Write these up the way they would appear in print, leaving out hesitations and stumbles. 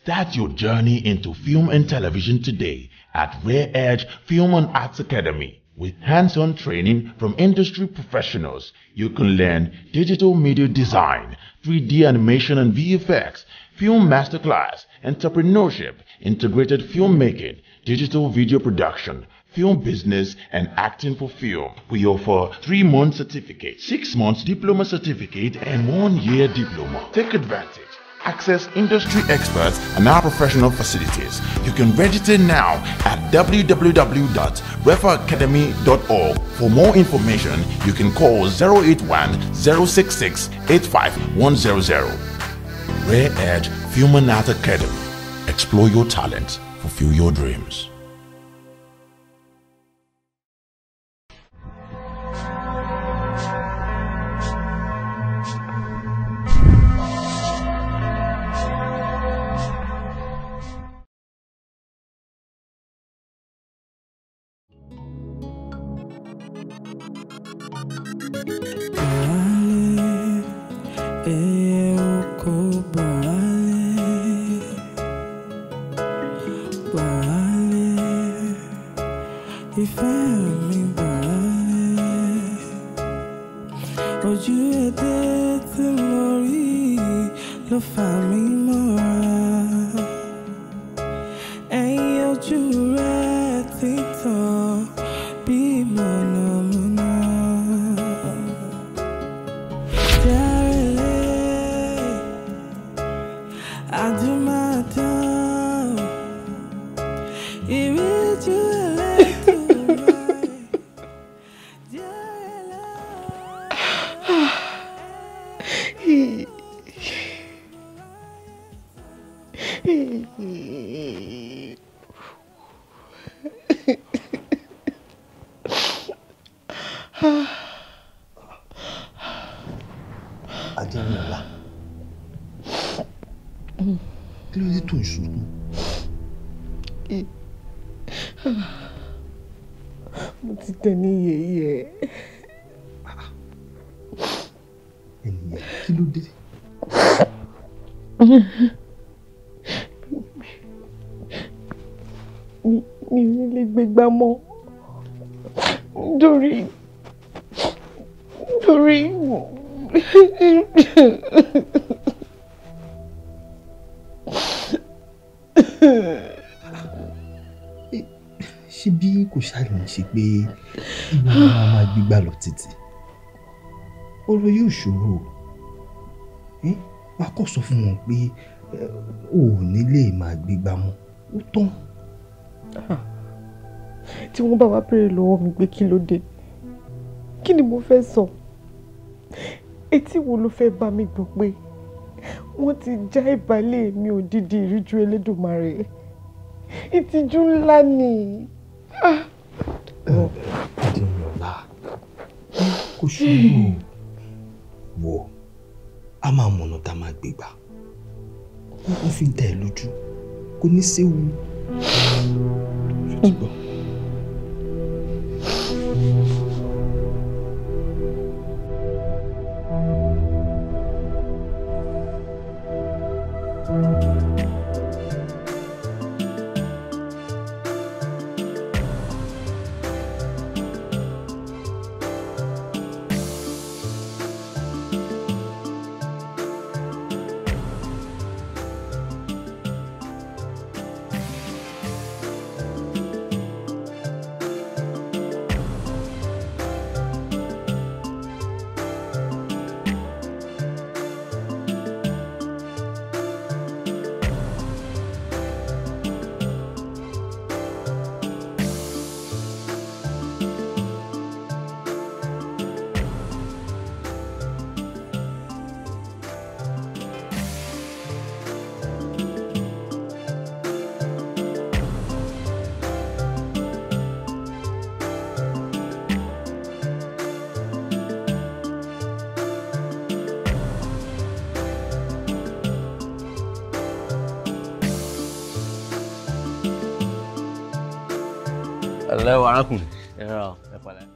Start your journey into film and television today at Rare Edge Film and Arts Academy. With hands-on training from industry professionals, you can learn digital media design, 3D animation and VFX, film masterclass, entrepreneurship, integrated filmmaking, digital video production, film business, and acting for film. We offer 3-month certificate, 6 months diploma certificate, and 1-year diploma. Take advantage. Access industry experts and our professional facilities. You can register now at www.referacademy.org. For more information, you can call 081-066-85100. Rare Edge Film and Art Academy. Explore your talents, fulfill your dreams. Aderinoye, kí ló dé tó ń sunkún? Mo ti tẹni yẹ̀yẹ́. Ẹnìyẹn, kí ló dé? Mi ò lè gbégbá mọ́. Nítorí ṣé bí kò ṣàlẹ̀ ṣe pé ìwọ máa gbígbà lọ títí ọ̀rọ̀ yóò ṣòro wàá kọ́ sọ fún wọn pé o ò ní lè máa gbígbà mọ́ ó tán. Tí wọ́n bá wá béèrè lọ́wọ́ mi pé kí ló dé, kí ni mo fẹ́ sọ? Etí wo ló fẹ́ bá mi gbọ́ pé wọ́n ti já ìbálẹ̀ mi òdìdí ìríjú Elédùmarè? Ìtìjú ńlá ni. Damilola, kò ṣòro wò a máa mọ̀nà tá a máa gbé gbà. Wọ́n fi ń dá ẹ lójú kò ní séwu. Ṣùgbọ́n Hello, arákùnrin. Ẹ pẹ̀lẹ́.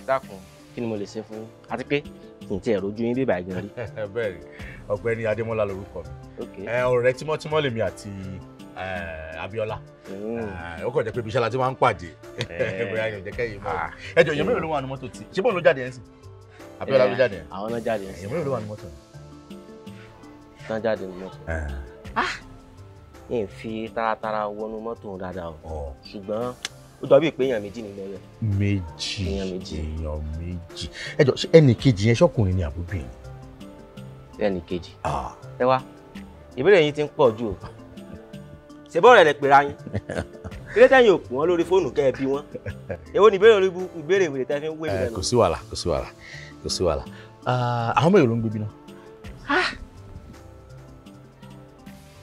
Dákun, kí ni mo lè ṣe fún yín? Àti pé n tí ẹ rojú yín bíbá gan rí. bẹ́ẹ̀ ni ọ̀gbẹ́ni Adémọ́lá lorúkọ mi ọ̀rẹ́ tímọ́tímọ́ lèmi àti Abíọ́lá ó kàn jẹ́ pé ibi iṣẹ́ la ti máa ń pàdé bóyá yẹn jẹ́ kẹ́yìn mọ́ ẹjọ́ èèyàn mélòó ló wà ní mọ́tò tí ṣé bọ́ọ̀ ló jáde ẹ̀ sìn Abíọ́lá ló jáde ẹ̀ àwọn náà jáde ẹ̀ èèyàn mélòó ló wà ní mọ́tò náà jáde ní mọ́tò yẹn fi taratara wọnú mọ́tò dáadáa o ṣùgbọ́n ó jọ bí ìpéyàn méjì nínú ẹyẹ. èèyàn méjì ẹjọ́ ṣé ẹnì kejì yẹn ṣọkùnrin ni àbúbìnrin. ẹnì kejì ẹ wá ìbéèrè yín ti ń pọ̀ jù o ṣe bọ́ọ̀rẹ̀ lẹ pèrè ayín kílé tẹ́yìn ò pè wọ́n lórí fóònù kẹ́ ẹ bí wọ́n èwo ni ìbéèrè orí burúkú ìbéèrè ìwé tẹ́ fi ń wé mi lẹ́nu. kò sí wàhálà àwọn mélòó ló ń gbé bí náà.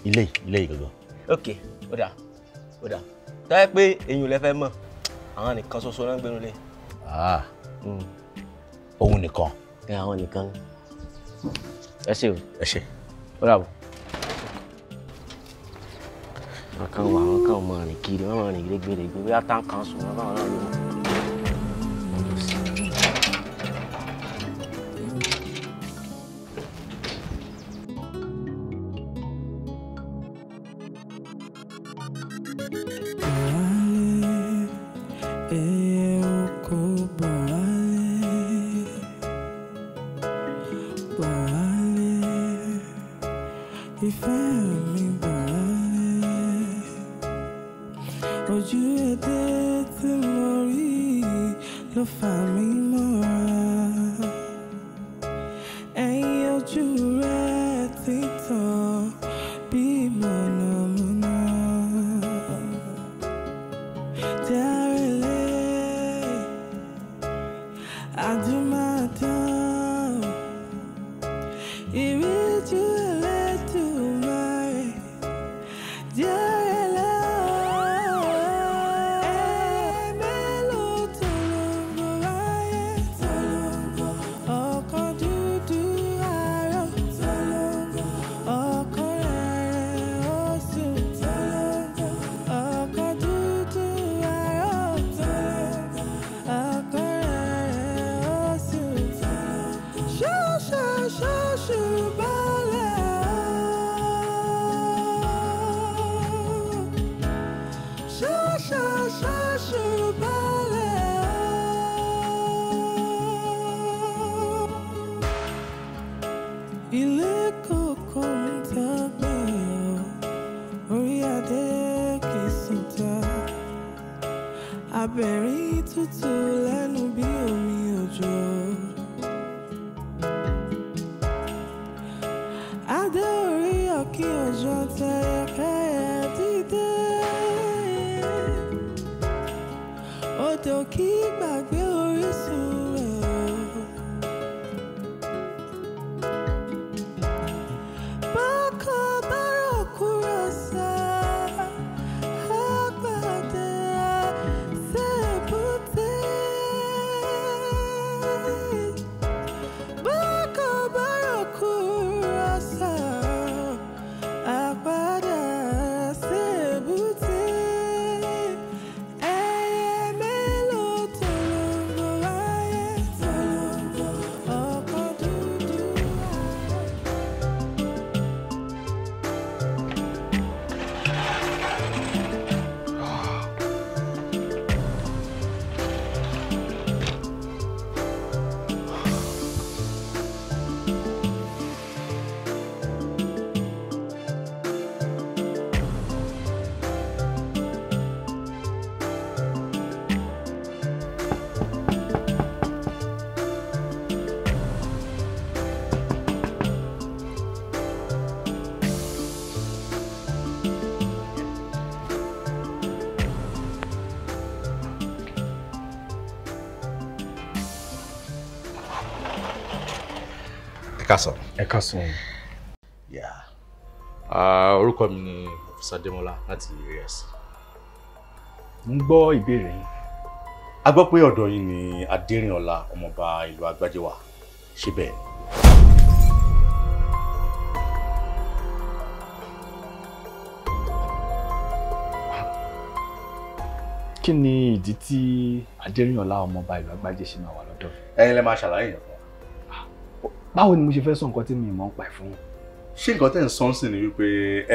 ilé yìí gangan. ok ó dà táyé pé èyàn lẹ fẹ́ mọ̀ àwọn nìkan ṣoṣo náà ń gbénu lé. òun nìkan. àwọn nìkan ẹ ṣe o. ẹ ṣe. ó dàbọ̀. àwọn kan mọ rìn kiri wọn mọ rìn gbèrègbè bí ata kan sùn wọn báwọn náà ló mọ. ẹ káàsán. orúkọ mi ni Professor Demola láti area. mo ń gbọ́ ìbéèrè yín. a gbọ́ pé ọ̀dọ̀ yín ni Aderinoye ọmọọba ìlú Agbaje wà ṣé bẹ́ẹ̀? kí ni ìdí tí Aderinoye ọmọọba ìlú Agbaje ṣe máa wà lọ́dọ̀? ẹ̀yin lẹ máa ṣàlàyé yẹn fún wa. báwo ni mo ṣe fẹ́ sọ nǹkan tí mi mọ̀ ń pa ẹ̀ fún? Ṣé nǹkan tẹ́ ń sọ sí ni wípé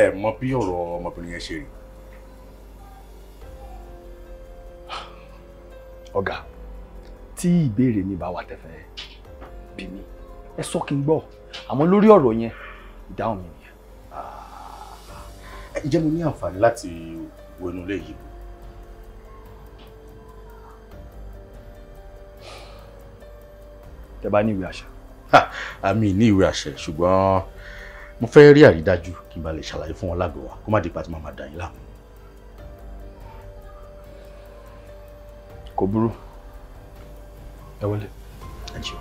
ẹ mọ bí ọ̀rọ̀ ọmọbìnrin yẹn ṣe rí? Ọ̀gá, tí ìbéèrè mi bá wà tẹ́fẹ́ bí mi, ẹ sọ kí n gbọ́. Àmọ́ lórí ọ̀rọ̀ yẹn, ìdáhùn mi nìyẹn. Ǹjẹ́ mo ní àǹfààní láti wo inú ilé yìí? Tẹ́ bá ní ìwé àṣẹ. Àmì ní ìwé àṣẹ, ṣùgbọ́n mo fẹ́ rí àrídájú kí n bá lè ṣàlàyé fún wọn lágọ̀ọ́ wa kó má di pàtí máa dà yín láàmú. Kò burú. Ẹ wọlé. Ẹ ṣé.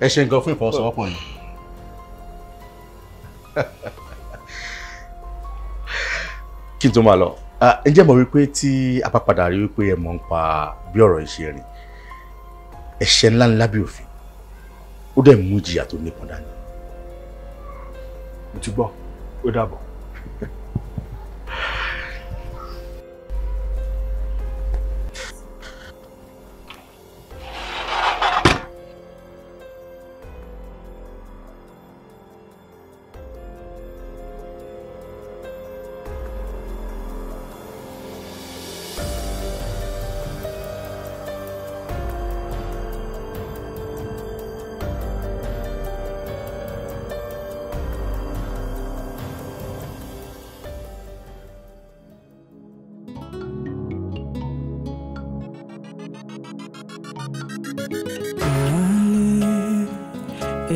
Ẹ ṣé nǹkan fún ìfọwọ́sowọ́pọ̀ yìí. Kí n tó máa lọ, ǹjẹ́ mọ̀ wípé tí a bá padà rí wípé ẹ mọ̀ ń pa bí ọ̀rọ̀ ìṣe rìn, ẹ̀ṣẹ̀ ńlá ńlá bí òfin, ó dẹ̀ mú ìjìyà tó nípọn dání. Mo ti gbọ́, ó dàbọ̀. Ẹ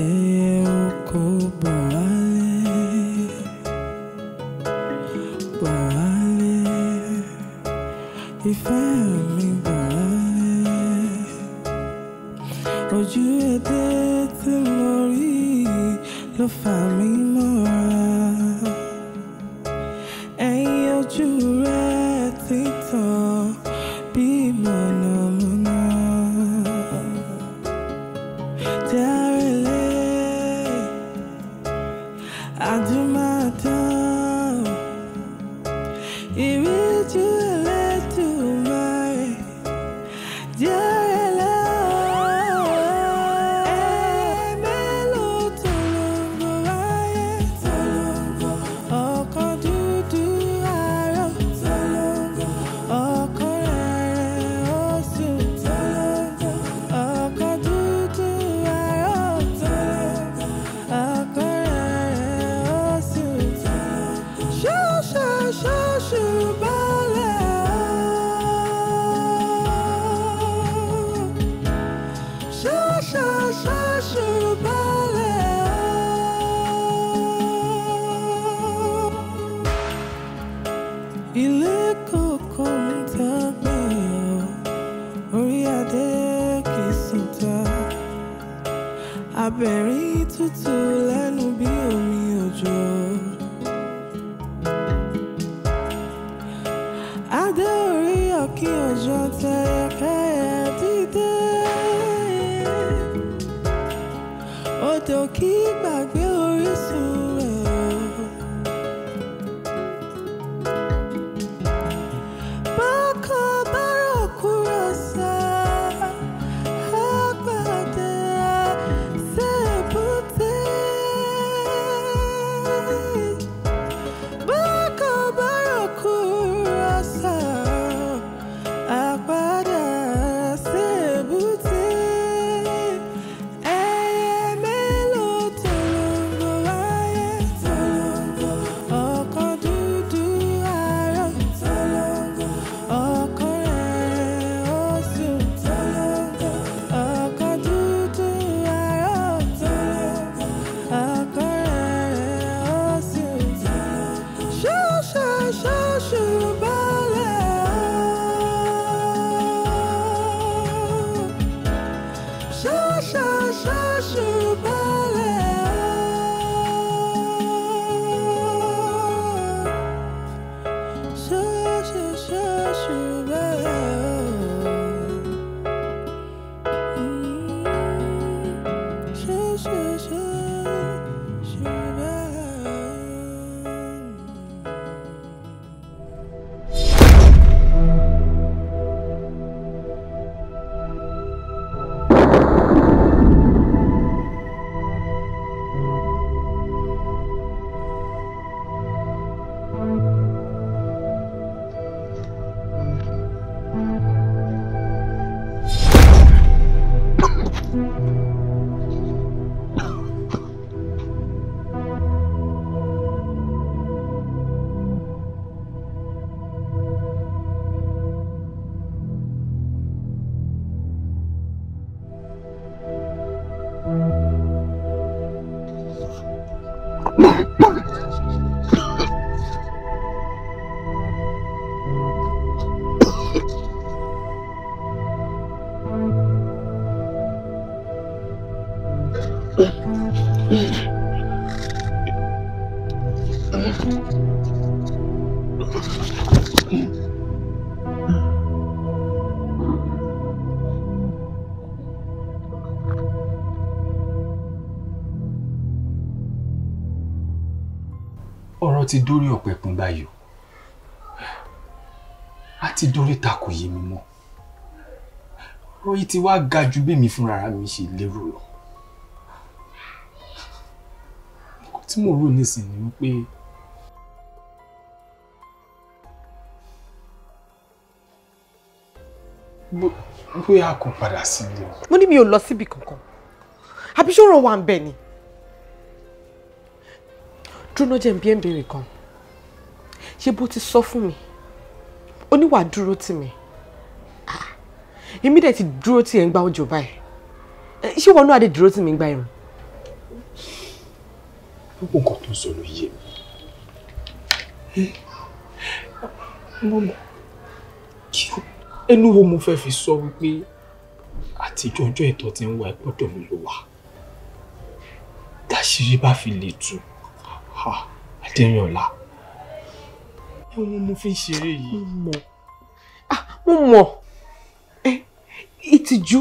ọ̀rọ̀ ti dórí ọ̀pẹ pin báyìí a ti dórí ta kò yé mi mọ́ ọ̀rọ̀ yìí ti wá ga ju bí mi fúnra mi ṣe lérò lọ nǹkan tí mo rò nísìnyí wípé bóyá kò padà sílé o. mo ní mi ò lọ síbi kankan àbí ṣòro wà ń bẹ ni. dúró jẹ́ ń bí ẹ̀ ń béèrè kan ṣé bó ti sọ fún mi ó ní wàá dúró tì mí èmi dẹ̀ ti dúró tì ẹ̀ ń gba òjò báyìí ṣé wọn náà dé dúró tì mí ń gba ẹ̀rùn. gbogbo nǹkan tó sọ ló yé mi ẹnu wo mo fẹ́ fi sọ wípé àtijọ́ ọjọ́ ìtọ́ ti ń wá ìpọ́dọ̀ mi ló wà dáṣírí bá fi lè tú Aderinoye ẹ̀wọ̀n mo fi ń ṣeré yìí. mo mọ̀ ìtìjú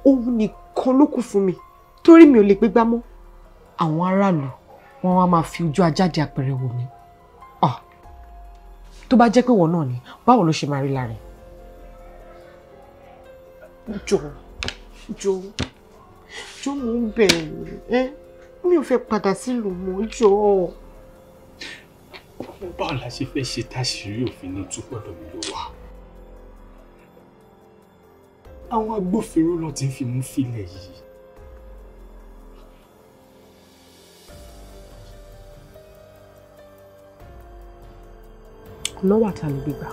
òun nìkan ló kù fún mi torí mi ò lè gbégbá mọ́ àwọn aráàlú wọn wá máa fi ojú ajáde àpẹẹrẹ wò mí tó bá jẹ́ pé wọ́n náà ni báwo ló ṣe máa rí lára ẹ̀. jọ̀ọ́ mo ń bẹ̀ ẹ́ mi ò fẹ́ padà sílùú mọ́ jọ̀ọ́. báwo la ṣe fẹ́ ṣe táṣìírí òfin ní túpọ̀dọ̀ mi ló wà. àwọn agbófinró náà ti ń fi mú fílẹ̀ yìí. ọ̀nà wà tá a lè gbégbá.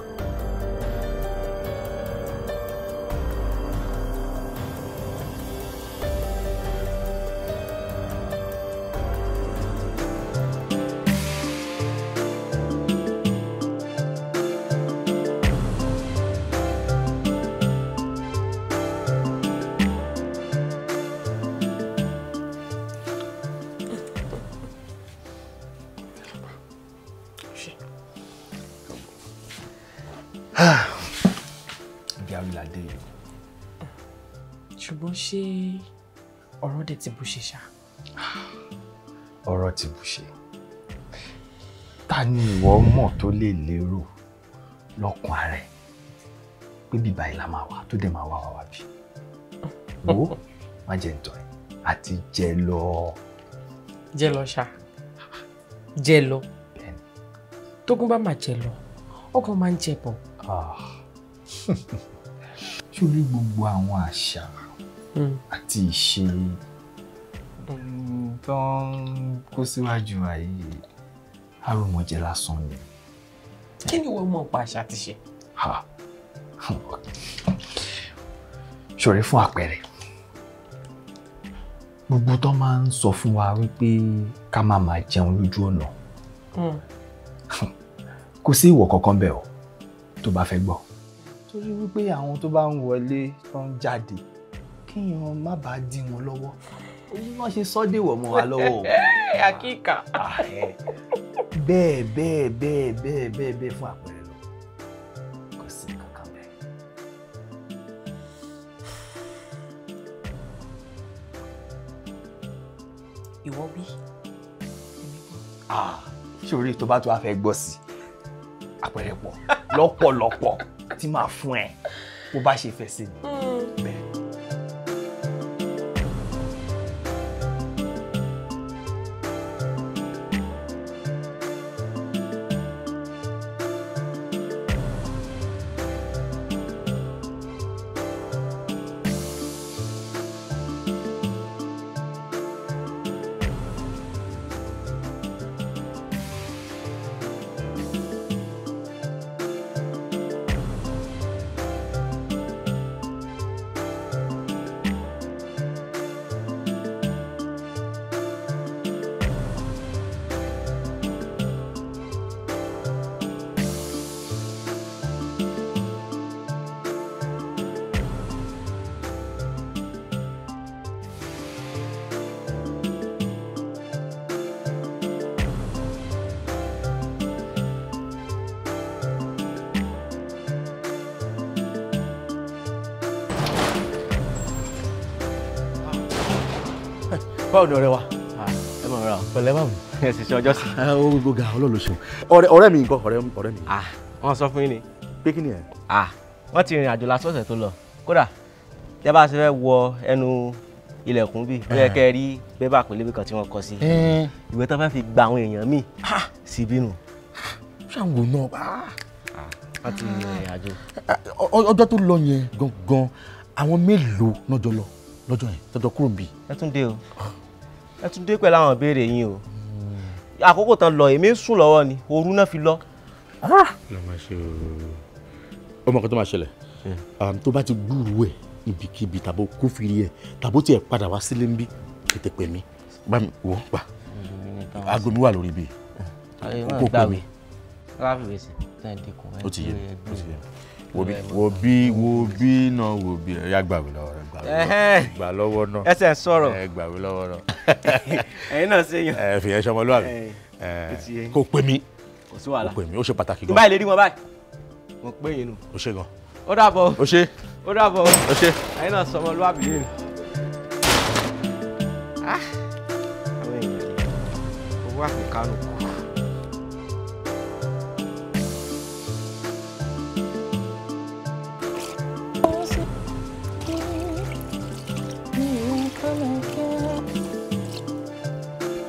ṣùgbọ́n ṣé ọ̀rọ̀ dẹ̀ ti bù ṣe ṣá. ọ̀rọ̀ ti bù ṣe ta ni ìwọ mọ̀ tó lè lérò lọ́kàn ara ẹ̀ pé bíbá ìlà máa wà tó dẹ̀ máa wá wá bí wo má jẹ́ ń tọ́ ẹ àti jẹ lọ. jẹ lọ ṣá jẹ lọ tógun bá máa jẹ lọ ọkàn máa ń jẹ bọ̀. sórí gbogbo àwọn àṣà àti ìṣe tó ń kó síwájú ayé àròmọjẹ lásán ni. kí ni wọ́n mọ̀ pa àṣà ti ṣe. ṣọ̀rẹ́ fún àpẹẹrẹ gbogbo tó máa ń sọ fún wa wípé ká má máa jẹun lójú ọ̀nà kò sí ìwọ̀ kankan bẹ́ẹ̀ o tó bá fẹ́ gbọ́. torí wípé àwọn tó bá ń wọlé tó ń jáde kéèyàn má bàa dí wọn lọ́wọ́ òun náà ṣe sọ́dẹ̀wọ̀ mọ́ wa lọ́wọ́ o. àkíkà. bẹ́ẹ̀ fún àpẹẹrẹ lọ kò sí kankan bẹ́ẹ̀. ìwọ wí. Ṣorí tó bá tó wá fẹ́ gbọ́ sí àpẹẹrẹ pọ̀ lọ́pọ̀lọpọ̀ tí máa fún ẹ bó bá ṣe fẹ́ sí ni. Bẹ́ẹ̀. Báwo ni ọ̀rẹ́ wa? Ẹ mọ̀ ra. Pẹ̀lẹ́ báwo? Ẹ sì ṣe ọjọ́ sí. Ó gbogbo ga Ọlọ́run ṣeun. Ọ̀rẹ́ mi ńkọ́ ọ̀rẹ́ mi. Wọ́n sọ fún yín ni. Pé kí ni ẹ̀? Wọ́n ti rìnrìn àjò lásọ̀ọ̀sẹ̀ tó lọ. Kódà tẹ́ bá ṣe fẹ́ wọ ẹnu ilẹ̀kùn bíi bóyá kẹ́ rí bébà pélébé kan tí wọ́n kọ sí. Ìwé tó fẹ́ fi gba àwọn èèyàn míì sí bínú. Ṣàǹgò náà. Wọ́n ti rìnrìn àjò. Ọjọ́ tó lọ yẹn gangan àwọn mélòó lọ́jọ́ lọ lọ́jọ́ yẹn tọ́jọ́ kúrò níbí. Ẹ tún dé pẹ̀lú àwọn ìbéèrè yín o. Àkókò tán lọ èmi ń sùn lọ́wọ́ ni òru náà fi lọ. Lọ máa ṣe ọmọ kan tó máa ṣẹlẹ̀ tó bá ti gbúrú ẹ̀ ibikíbi tàbó kófìrí ẹ̀ tàbó tiẹ̀ padà wá sílé ń bí tètè pè mí bá mi wò ó gbà aago mi wà lórí ibi kó pè mí. Ó ti yé wo bí náà wo bí ẹ̀yà gbàgbé lọ́wọ́ rẹ̀ gbà lọ́wọ́ náà ẹsẹ̀ sọ̀rọ̀ gbàgbé lọ́wọ́ náà ẹ̀yin náà ṣe yàn fìyẹn ṣọmọlúwàbí kó pè mí kó pè mí ó ṣe pàtàkì gan. báyìí lè rí wọn báyìí mo pè yín nù. ó ṣe gan. ó dàbọ̀ ó ṣe. ó dàbọ̀ ó ṣe. ẹ̀yin náà ṣọmọlúwàbí lè rí. àwọn èèyàn owó àfikánù kù.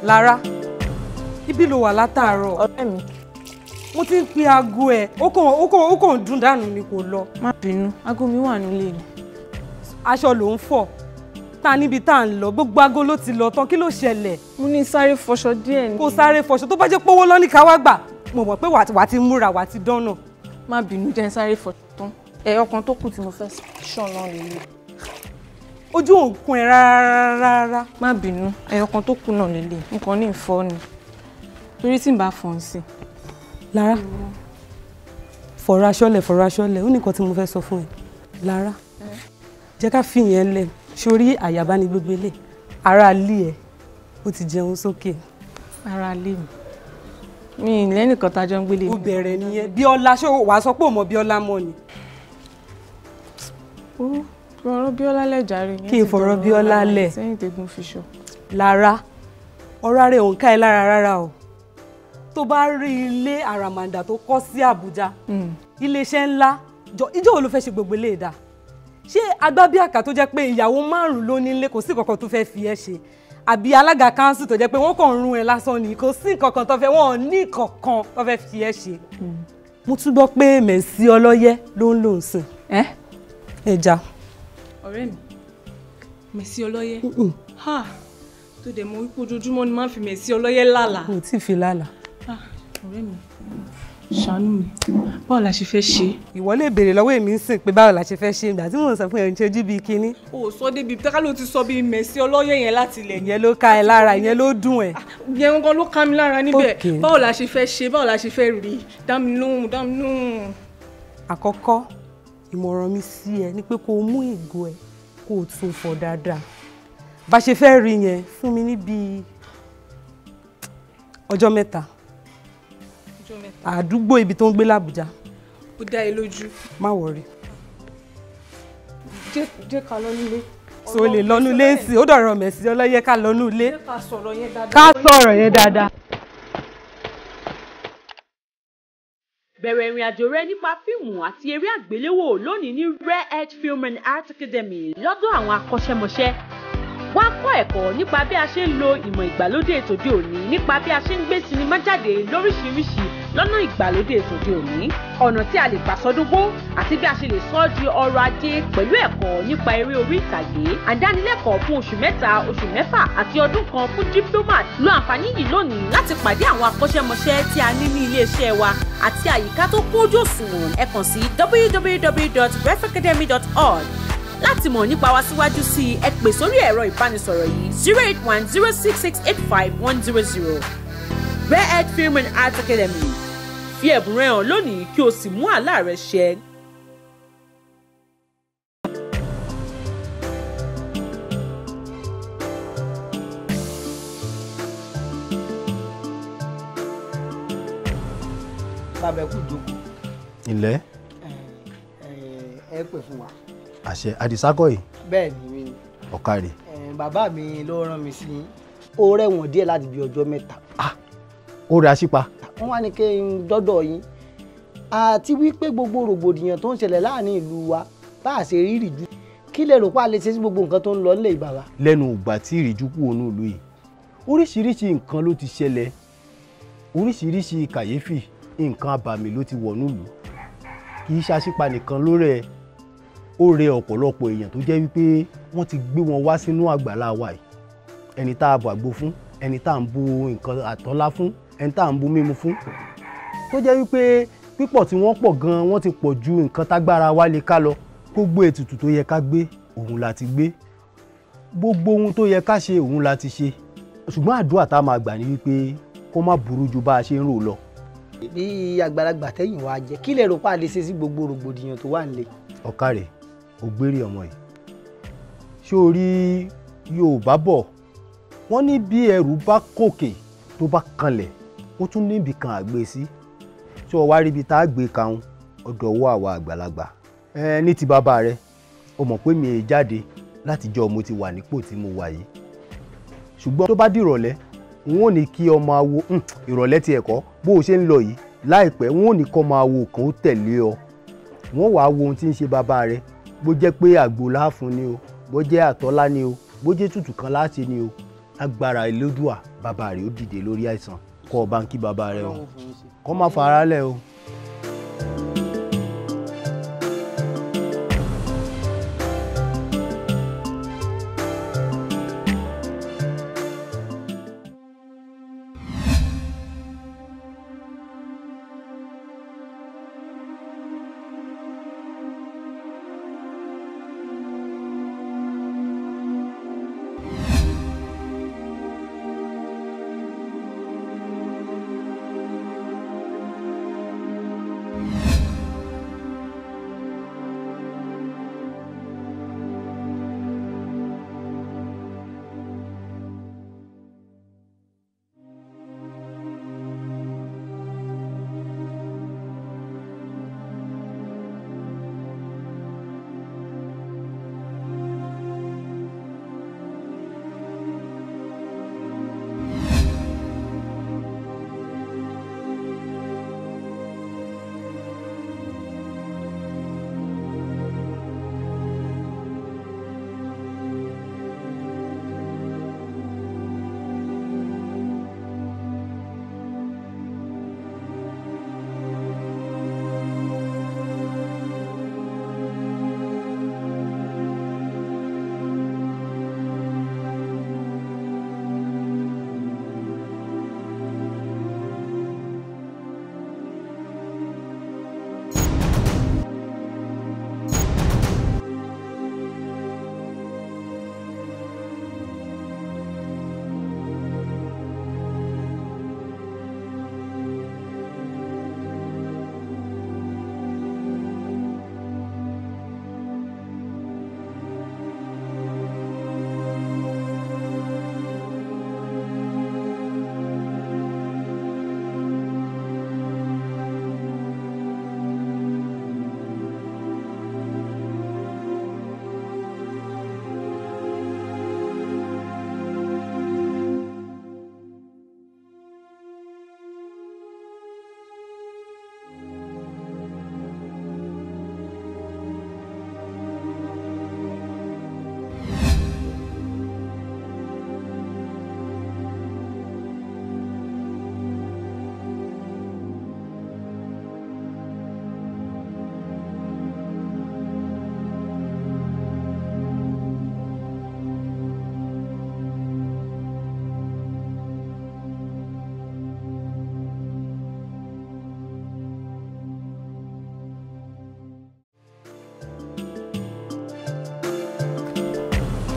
Lára, ibi ló wà látàárọ̀. Ọ̀rẹ́ mi. Mo ti ń pe aago ẹ̀, ó kàn dún dànù ni kò lọ. Má bínú, aago mi wà nílé ni. Aṣọ ló ń fọ̀. Ta níbi tá à ń lọ, gbogbo aago ló ti lọ tán, kí ló ṣẹlẹ̀? Mo ní sáré fọṣọ díẹ̀ ni. Kò sáré fọṣọ, tó bá jẹ́ pé owó lọ ní ká wá gbà. Mo mọ̀ pé wà ti múra, wà ti dánà. Má bínú, jẹ́ n sáré fọṣọ tán. Ẹyọ kan tó kù tí mo fẹ́ ṣàn náà lélẹ̀. Ojú òǹkun ẹ̀ rárá. Má bínú, ẹyọ kan tó kù náà lélẹ̀. Nǹkan ní ìfọ́ ni. Torí tí n bá fọ̀ ń sìn. Lára, fọ̀rọ̀ aṣọ́lẹ̀, ó ní nǹkan tí mo fẹ́ sọ fún ẹ. Lára, jẹ́ ká fi ìyẹn lẹ̀, sórí àyàbá ní gbogbo ilé. Ara lé ẹ̀, ó ti jẹun sókè. Ara lé mi. Mi ì lẹ́nìkan tá a jọ ń gbélé. Ó bẹ̀rẹ̀ nìyẹn. Bíọ́lá, ṣé wàá sọ pé ò mọ Bíọ́lá mọ́ ni? Fọ̀rọ̀ Bíọ́lá lẹ̀ jàre. Kí n fọ̀rọ̀ Bíọ́lá lẹ̀? Sẹ́yìn tẹ́gùn fi ṣọ. Lára, ọ̀rọ̀ rẹ̀ ò ń ká ẹ lára rárá o. Tó bá rí ilé àràmàǹdà tó kọ́ sí Àbújá, iléeṣẹ́ ńlá, ìjọ́ wo ló fẹ́ ṣe gbogbo ilé ìdá? Ṣé agbábíàkà tó jẹ́ pé ìyàwó 5 ló nílé kò sí kankan tó fẹ́ fi ẹ́ ṣe? Àbí alága káńsù tó jẹ́ pé wọ́n kàn ń rún ẹ lásán ni kò sí kankan tó fẹ́, wọ́n ò ní kankan tó fẹ́ fi ẹ́ ṣe. Mo tún gbọ́ pé Mẹ̀sí ọlọ́yẹ́ ló ń lò ń sìn. Ẹja. Ọ̀rẹ́ mi, Mẹ̀sí ọlọ́yẹ́. Tó dẹ̀ mọ̀ wípé ojoojúmọ́ ni máa ń fi Mẹ̀sí ọlọ́yẹ́ lálàá. Mo ti fi lálàá. Ọ̀rẹ́ mi, ṣàánú mi, báwo la ṣe fẹ́ ṣe? Ìwọ lè béèrè lọ́wọ́ èmi ń sìn pé báwo la ṣe fẹ́ ṣe ìgbà tí mò ń sọ fún ẹ̀ ń ṣe ojú bíi kinní. O sọ débi tẹ́ká ló ti sọ bíi Mẹ̀sí ọlọ́yẹ́ yẹn láti ilẹ̀. Ìyẹn ló ká ẹ lára, ìyẹn ló dùn ẹ. Ìyẹn gan ló ká mi lára níbẹ̀. Báwo la ṣe fẹ́ ṣe, báwo la ṣe fẹ́ rí? Dá mi lóhùn. Àkọ́kọ́, ìmọ̀ràn mi sí ẹ ni pé kó o mú ìgò ẹ kó o tún fọ̀ dáadáa. Bá ṣe fẹ́ rí yẹn fún mi níbi ọjọ́ 3. Àdúgbò ibi tó ń gbé l'Àbújá. Ó dá ẹ lójú. Má wọrí. Jẹ́ ká lọ nílé. so lè lọ́nu ilé sí ó dọ̀rọ̀ Mercy Ọlọ́yẹ ká lọ́nu ilé ká sọ̀rọ̀ yẹn dáadáa. Bẹ̀rẹ̀ ìrìn àjò rẹ nípa fíìmù àti eré àgbéléwò lónìí ní Rare Edge Film and Art Academy lọ́dọ̀ àwọn akọ́ṣẹ́mọṣẹ́. Wá kọ́ ẹ̀kọ́ nípa bí a ṣe ń lo ìmọ̀ ìgbàlódé tòde òní nípa bí a ṣe ń gbé sinimá jáde lóríṣiríṣi lọ́nà ìgbàlódé tòde òní, ọ̀nà tí a lè gbà sọdúngbó àti bí a ṣe lè sọ ọ́ di ọrọ̀ ajé pẹ̀lú ẹ̀kọ́ nípa eré orí ìtàgé, àdánilẹ́kọ̀ọ́ fún oṣù mẹ́ta, oṣù mẹ́fà àti ọdún kan fún diplomat. Lo àǹfààní yìí lónìí láti pàdé àwọn akọ́ṣẹ́mọṣẹ́ tí a ní ní ilé-iṣẹ́ wa àti àyíká tó kójú òṣùwọ̀n. Ẹ kàn sí www.refacademy.org. Láti mọ̀ nípa wa síwájú sí i, ẹ pè sórí ẹ̀rọ ìbánisọ̀rọ̀ yìí 08106685100. Rare Edge Film and Art Academy. Fi ẹ̀bùn rẹ hàn lónìí kí o sì mú àlá rẹ ṣẹ. Bàbá kú jókòó. Ilẹ̀. Ẹ pè fún wa. Àṣẹ Àdìsákọ̀ yìí. Bẹ́ẹ̀ ni mi. Ọ̀kàrẹ̀. Bàbá mi ló rán mi sí yín. Ó rẹ̀wọ̀n díẹ̀ láti bí ọjọ́ mẹ́ta. Ó rẹ̀ àṣìpa. Wọ́n wá ní kí n dọ́dọ̀ yín. Àti wípé gbogbo rògbòdìyàn tó ń ṣẹlẹ̀ láàrin ìlú wa bá a ṣe rí ìrìjú. Kí lè rò pa lè ṣe sí gbogbo nǹkan tó ń lọ nílẹ̀ bàbá? Lẹ́nu ìgbà tí ìrìjú kú ònú ìlú yìí, oríṣiríṣi nǹkan ló ti ṣẹlẹ̀. Oríṣiríṣi kàyéfì nǹkan abàmì ló ti wọ̀ nílùú. Kì í ṣàṣìpa nìkan ló rẹ̀. Ó rẹ̀ ọ̀pọ̀lọpọ̀ èèyàn tó jẹ́ wípé wọ́n ti gbé wọn wá sínú àgbàlá wa yìí. Ẹni tá a bọ àgbo fún, ẹni tá à ń bu nǹkan àtọ́lá fún, ẹni tá à ń bu mímu fún. Tó jẹ́ wípé pípọ̀ tí wọ́n pọ̀ gan-an wọ́n ti pọ̀ ju nǹkan tágbára wa lè ká lọ. Gbogbo ètùtù tó yẹ ká gbé òun la ti gbé. Gbogbo ohun tó yẹ ká ṣe òun la ti ṣe. Ṣùgbọ́n àdúrà tá a máa gbà ní wípé kó má burú ju bá a ṣe ń rò lọ. Bí àgbàlagbà tẹ̀yìn wa jẹ́, kí lè rò pa lè ṣe sí gbogbo rògbòdìyàn tó wà nílẹ̀? Ọ̀kàrẹ̀ ògbérè ọmọ yìí. Ṣé o rí Yorùbá bọ̀? Wọ́n ní bí ẹrù bá kòkè tó bá kanlẹ̀ ó tún níbi kan àgbé sí. Ṣé o wá rí ibi tá a gbé kàún ọ̀dọ̀ ọwọ́ àwa àgbàlagbà? Ní ti bàbá rẹ, o mọ̀ pé mi è jáde látijọ́ mo ti wà nípò tí mo wà yìí. Ṣùgbọ́n tó bá dìrọ̀lẹ́, n ó ní kí ọmọ awo ìrọ̀lẹ́ ti ẹ̀kọ́ bó o ṣe ń lọ yìí láìpẹ́ n ó ní kọ́ ọmọ awo kan ó tẹ̀lé ọ. Wọ́n wàá wo ohun tí ń ṣe bàbá rẹ, bó jẹ́ pé àgbo láàfún ni o, bó jẹ́ àtọ́lá ni o, bó jẹ́ tútù kan láṣẹ ni o. Agbára Elédùà bàbá rẹ ó dìde lórí àìsàn. Kọ́ ọba ń kí bàbá rẹ o, kọ́ má fara lẹ̀ o.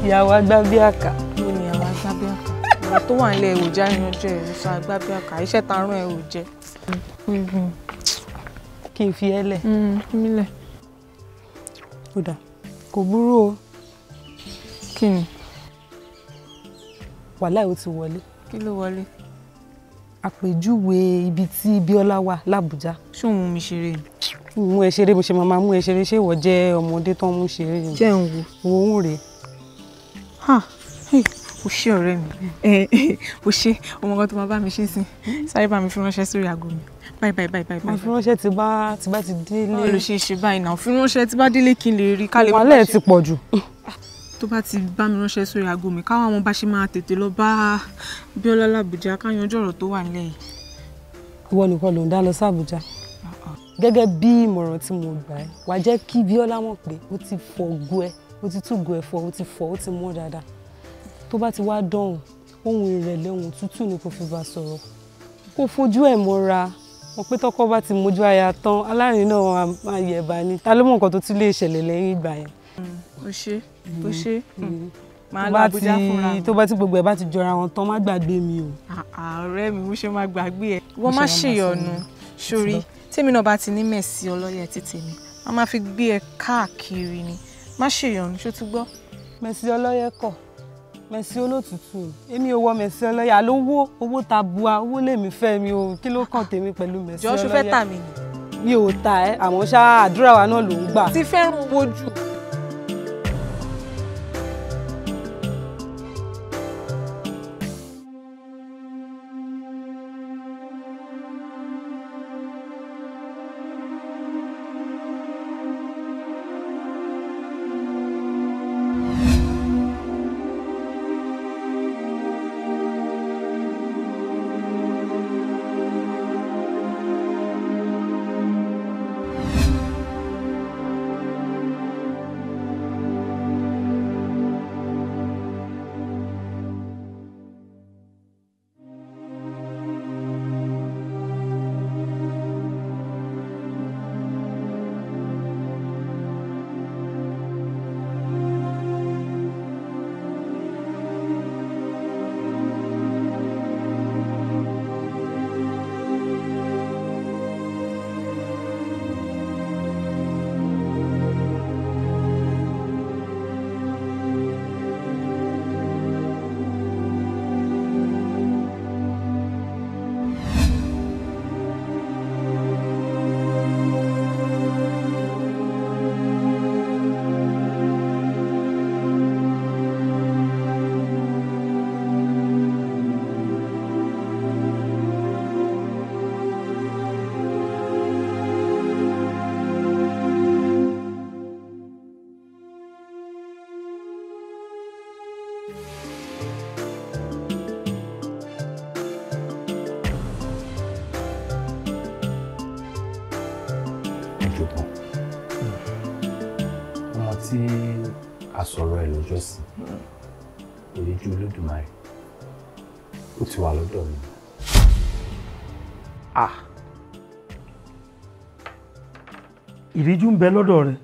ìyàwó Agbábíàká. Ó ní ìyàwó Agbábíàká. Ọ̀rọ̀ tó wà nílẹ̀ ò já yanjú ẹ̀ ló sọ Agbábíàká. Iṣẹ́ ta rán ẹ ò jẹ́. Kí n fi ẹ lẹ̀. Mílẹ̀. Ó dà. Kò burú o. Kí ni? Wàláhì ó ti wọlé. Kí ló wọlé? Àpèjúwe ibi tí Bíọ́lá wà l'Àbújá. Ṣé òun mú mi ṣeré ni? Mú ẹ ṣeré, mo ṣe máa mú ẹ ṣeré, ṣé ìwọ jẹ́ ọmọdé tó ń mú ṣeré ni? Jẹ́ ń wo. Wo ń rè. O ṣé ọ̀rẹ́ mi. O ṣé ọmọ kan tó máa bá mi ṣe sìn. Sáré bá mi fi ránṣẹ́ sórí aago mi. Báyìí. Mo fi ránṣẹ́ tí bá ti délé. Báwo ló ṣe báyìí náà? Fi ránṣẹ́ tí bá délé kí n lè rí ká lè mọ̀. Wàhálà ti pọ̀ jù. Tó bá ti bá mi ránṣẹ́ sórí aago mi, káwọn ọmọ bá ṣe máa tètè lọ bá Bíọ́lá l'Àbújá ká yanjú ọ̀rọ̀ tó wà nílẹ̀ yìí. Ìwọ nìkan ló ń dá lọ sí Àbújá. Gẹ́gẹ́ bí ìmọ̀ràn tí mo gbà ẹ́, wàá jẹ́ kí Bíọ́lá mọ̀ pé ó ti fọ ògo ẹ, ó ti túgò ẹ fọ, ó ti fọ, ó ti mọ́ dáadáa. Tó bá ti wá dọ̀hùn, ohun ìrẹ̀lẹ̀, ohun tútù ni kò fi bá sọ̀rọ̀. Kó fojú ẹ̀ mọ́ra. Mo pé tọ́kọ bá ti mójú aya tán, aláàrin náà máa yẹ̀bà ni. Ta ló mọ̀ nǹkan tó tún lè ṣẹlẹ̀ lẹ́yìn ìgbà yẹn? O ṣé. Máa lọ Àbújá fúnra mi. Tó bá ti gbogbo ẹ̀ bá ti jọra wọn tán, má gbàgbé mi o. Ọ̀rẹ́ mi, mo ṣe máa gbàgbé ẹ. Wọ́n má ṣèyọnu. Sórí, tèmi náà bá ti ní mẹ̀sí ọlọ́yẹ̀ títì mi, a máa fi gbé ẹ káàkiri ni. Má ṣèyọnu, ṣó ti gbọ́? Mẹ̀sí ọlọ́yẹ̀ kọ̀. Mẹ̀sí olótùtù. Èmi ò wọ mẹ̀sí ọlọ́yẹ̀. Àlówó, owó tabua, owó lèmi fẹ́ mi o. Kí ló kàn tèmi pẹ̀lú mẹ̀sí ọlọ́yẹ̀? Jọ́ ṣó fẹ́ tà mí ni? Mi ò tà ẹ́, àmọ́ ṣá àdúrà wa náà ló ń gbà. Ti fẹ́ràn owó jù. tí a sọ̀rọ̀ ẹ̀ lọ́jọ́ sí Ìriju Olódùmarè ó ti wà lọ́dọ̀ mi. Ìriju ń bẹ lọ́dọ̀ rẹ̀.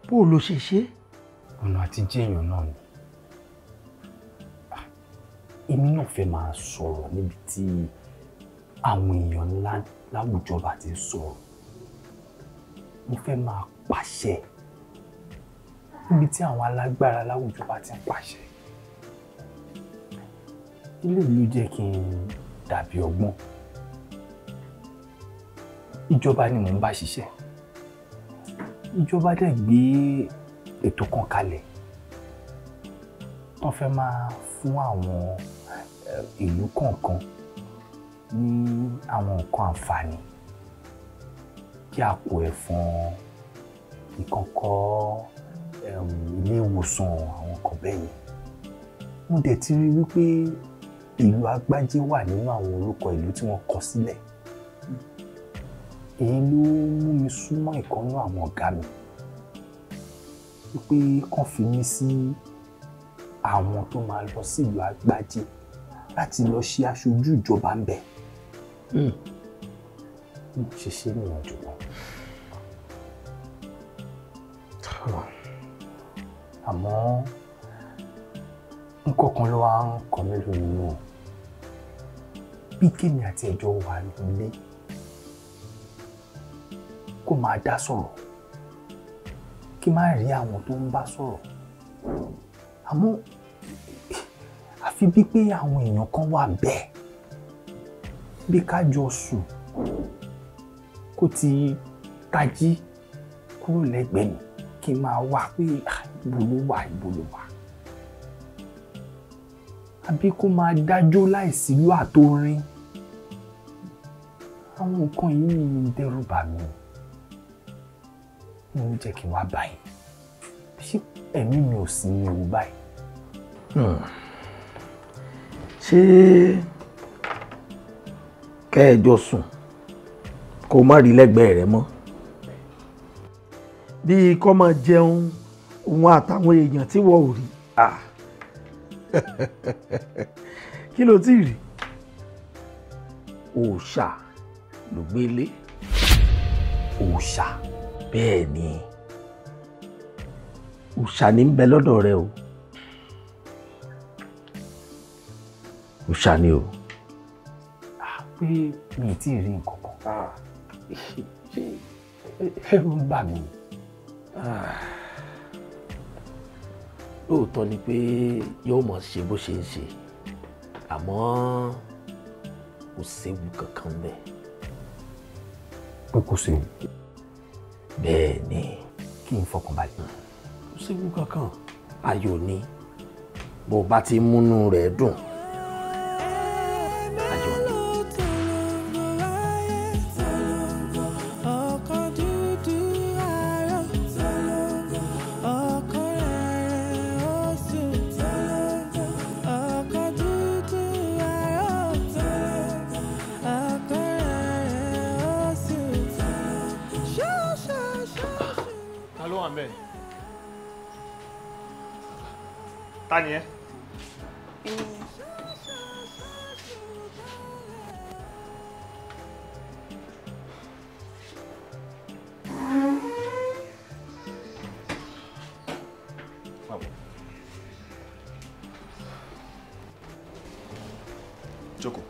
Bó ló ṣe ṣe? Ọ̀nà àti jẹ́yàn náà ni. Èmi náà fẹ́ máa sọ̀rọ̀ níbi tí àwọn èèyàn ńlá láwùjọ bá ti sọ̀rọ̀. Mo fẹ́ máa pàṣẹ níbi tí àwọn alágbára láwùjọ bá ti ń pàṣẹ. Ilé ìlú jẹ́ kí n dàbí ọgbọ́n. Ìjọba ni mò ń bá ṣiṣẹ́. Ìjọba dẹ̀ gbé ètò kan kalẹ̀. Wọ́n fẹ́ máa fún àwọn ìlú kọ̀ọ̀kan ní àwọn nǹkan àǹfààní kí àpò ẹ̀fọn, ìkọ̀kọ̀, ilé ìwòsàn, àwọn nǹkan bẹ́ẹ̀ yẹn. Mo dẹ̀ ti rí wípé ìlú Agbaje wà nínú àwọn orúkọ ìlú tí wọ́n kọ sílẹ̀. Èyí ló mú mi súnmọ́ ìkànnú àwọn ọ̀gá mi wípé kàn fi mí sí àwọn tó máa lọ sí ìlú Agbaje láti lọ ṣe aṣojú ìjọba ń bẹ̀. Mo ṣe ṣe ní ìrìnàjò wọn. àmọ́ nǹkan kan ló wá ń kọ mí lóminú bí kémi àti ẹjọ́ wà nílé kó máa dá sọ̀rọ̀ kí má rí àwọn tó ń bá sọ̀rọ̀ àmọ́ àfi bí pé àwọn èèyàn kan wà bẹ́ẹ̀ bí ká jọ sùn kó ti tají kúrò lẹ́gbẹ̀ẹ́ mi kí n máa wá pé ibo ló wà àbí kó máa dájọ́ láìsí ìlú àtòrin àwọn nǹkan yìí ń dẹ́rù bà mí mo ń jẹ́ kí n wá báyìí ṣé ẹ̀mí mi ò sí ní ewu báyìí. ṣé kẹ́ẹ̀jọ sùn kó má rí lẹ́gbẹ̀ẹ́ rẹ mọ́ bí kò máa jẹun òun àtàwọn èèyàn tí wọ́n ò rí kí ló ti rí òòṣà ló gbélé òòṣà bẹ́ẹ̀ ni òòṣà ní ń bẹ lọ́dọ̀ rẹ o òòṣà ni o. pé mi ì tí ì rí nǹkan kan ẹ̀rù ń bà mí. lóòótọ́ ni pé yóò mọ̀ ṣe bó ṣe ń ṣe àmọ́ kò séwu kankan bẹ́ẹ̀. pé kò séwu. bẹ́ẹ̀ ni. kí n fọkàn balẹ̀. kò séwu kankan ayọ̀ ni bó o bá ti múnú rẹ̀ dùn ayọ̀ ni. Ta ni ẹ́? Jókòó.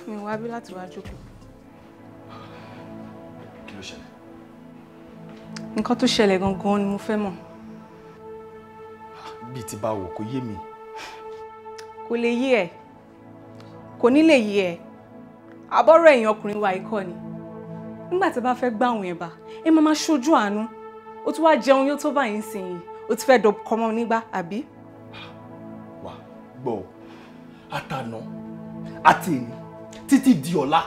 Mi wá bí láti wá jókòó. Kí ló ṣẹlẹ̀? Nǹkan tó ṣẹlẹ̀ gangan ni mo fẹ́ mọ̀. Bíi ti báwo kò yé mi. Kò lè yé ẹ. Kò ní lè yé ẹ. Àbọ̀rọ̀ ẹ̀yin ọkùnrin wa ikọ́ ni. Nígbà tí bá fẹ́ gbá àwọn ẹ̀bà, ẹ máa ṣojú àánú. Ó tún wá jẹun yóò tó báyìí sìn yìí. Ó ti fẹ́ dọ̀kọ́ mọ́ nígbà àbí? Wà gbọ́ àtànà àti èmi títí di ọ̀la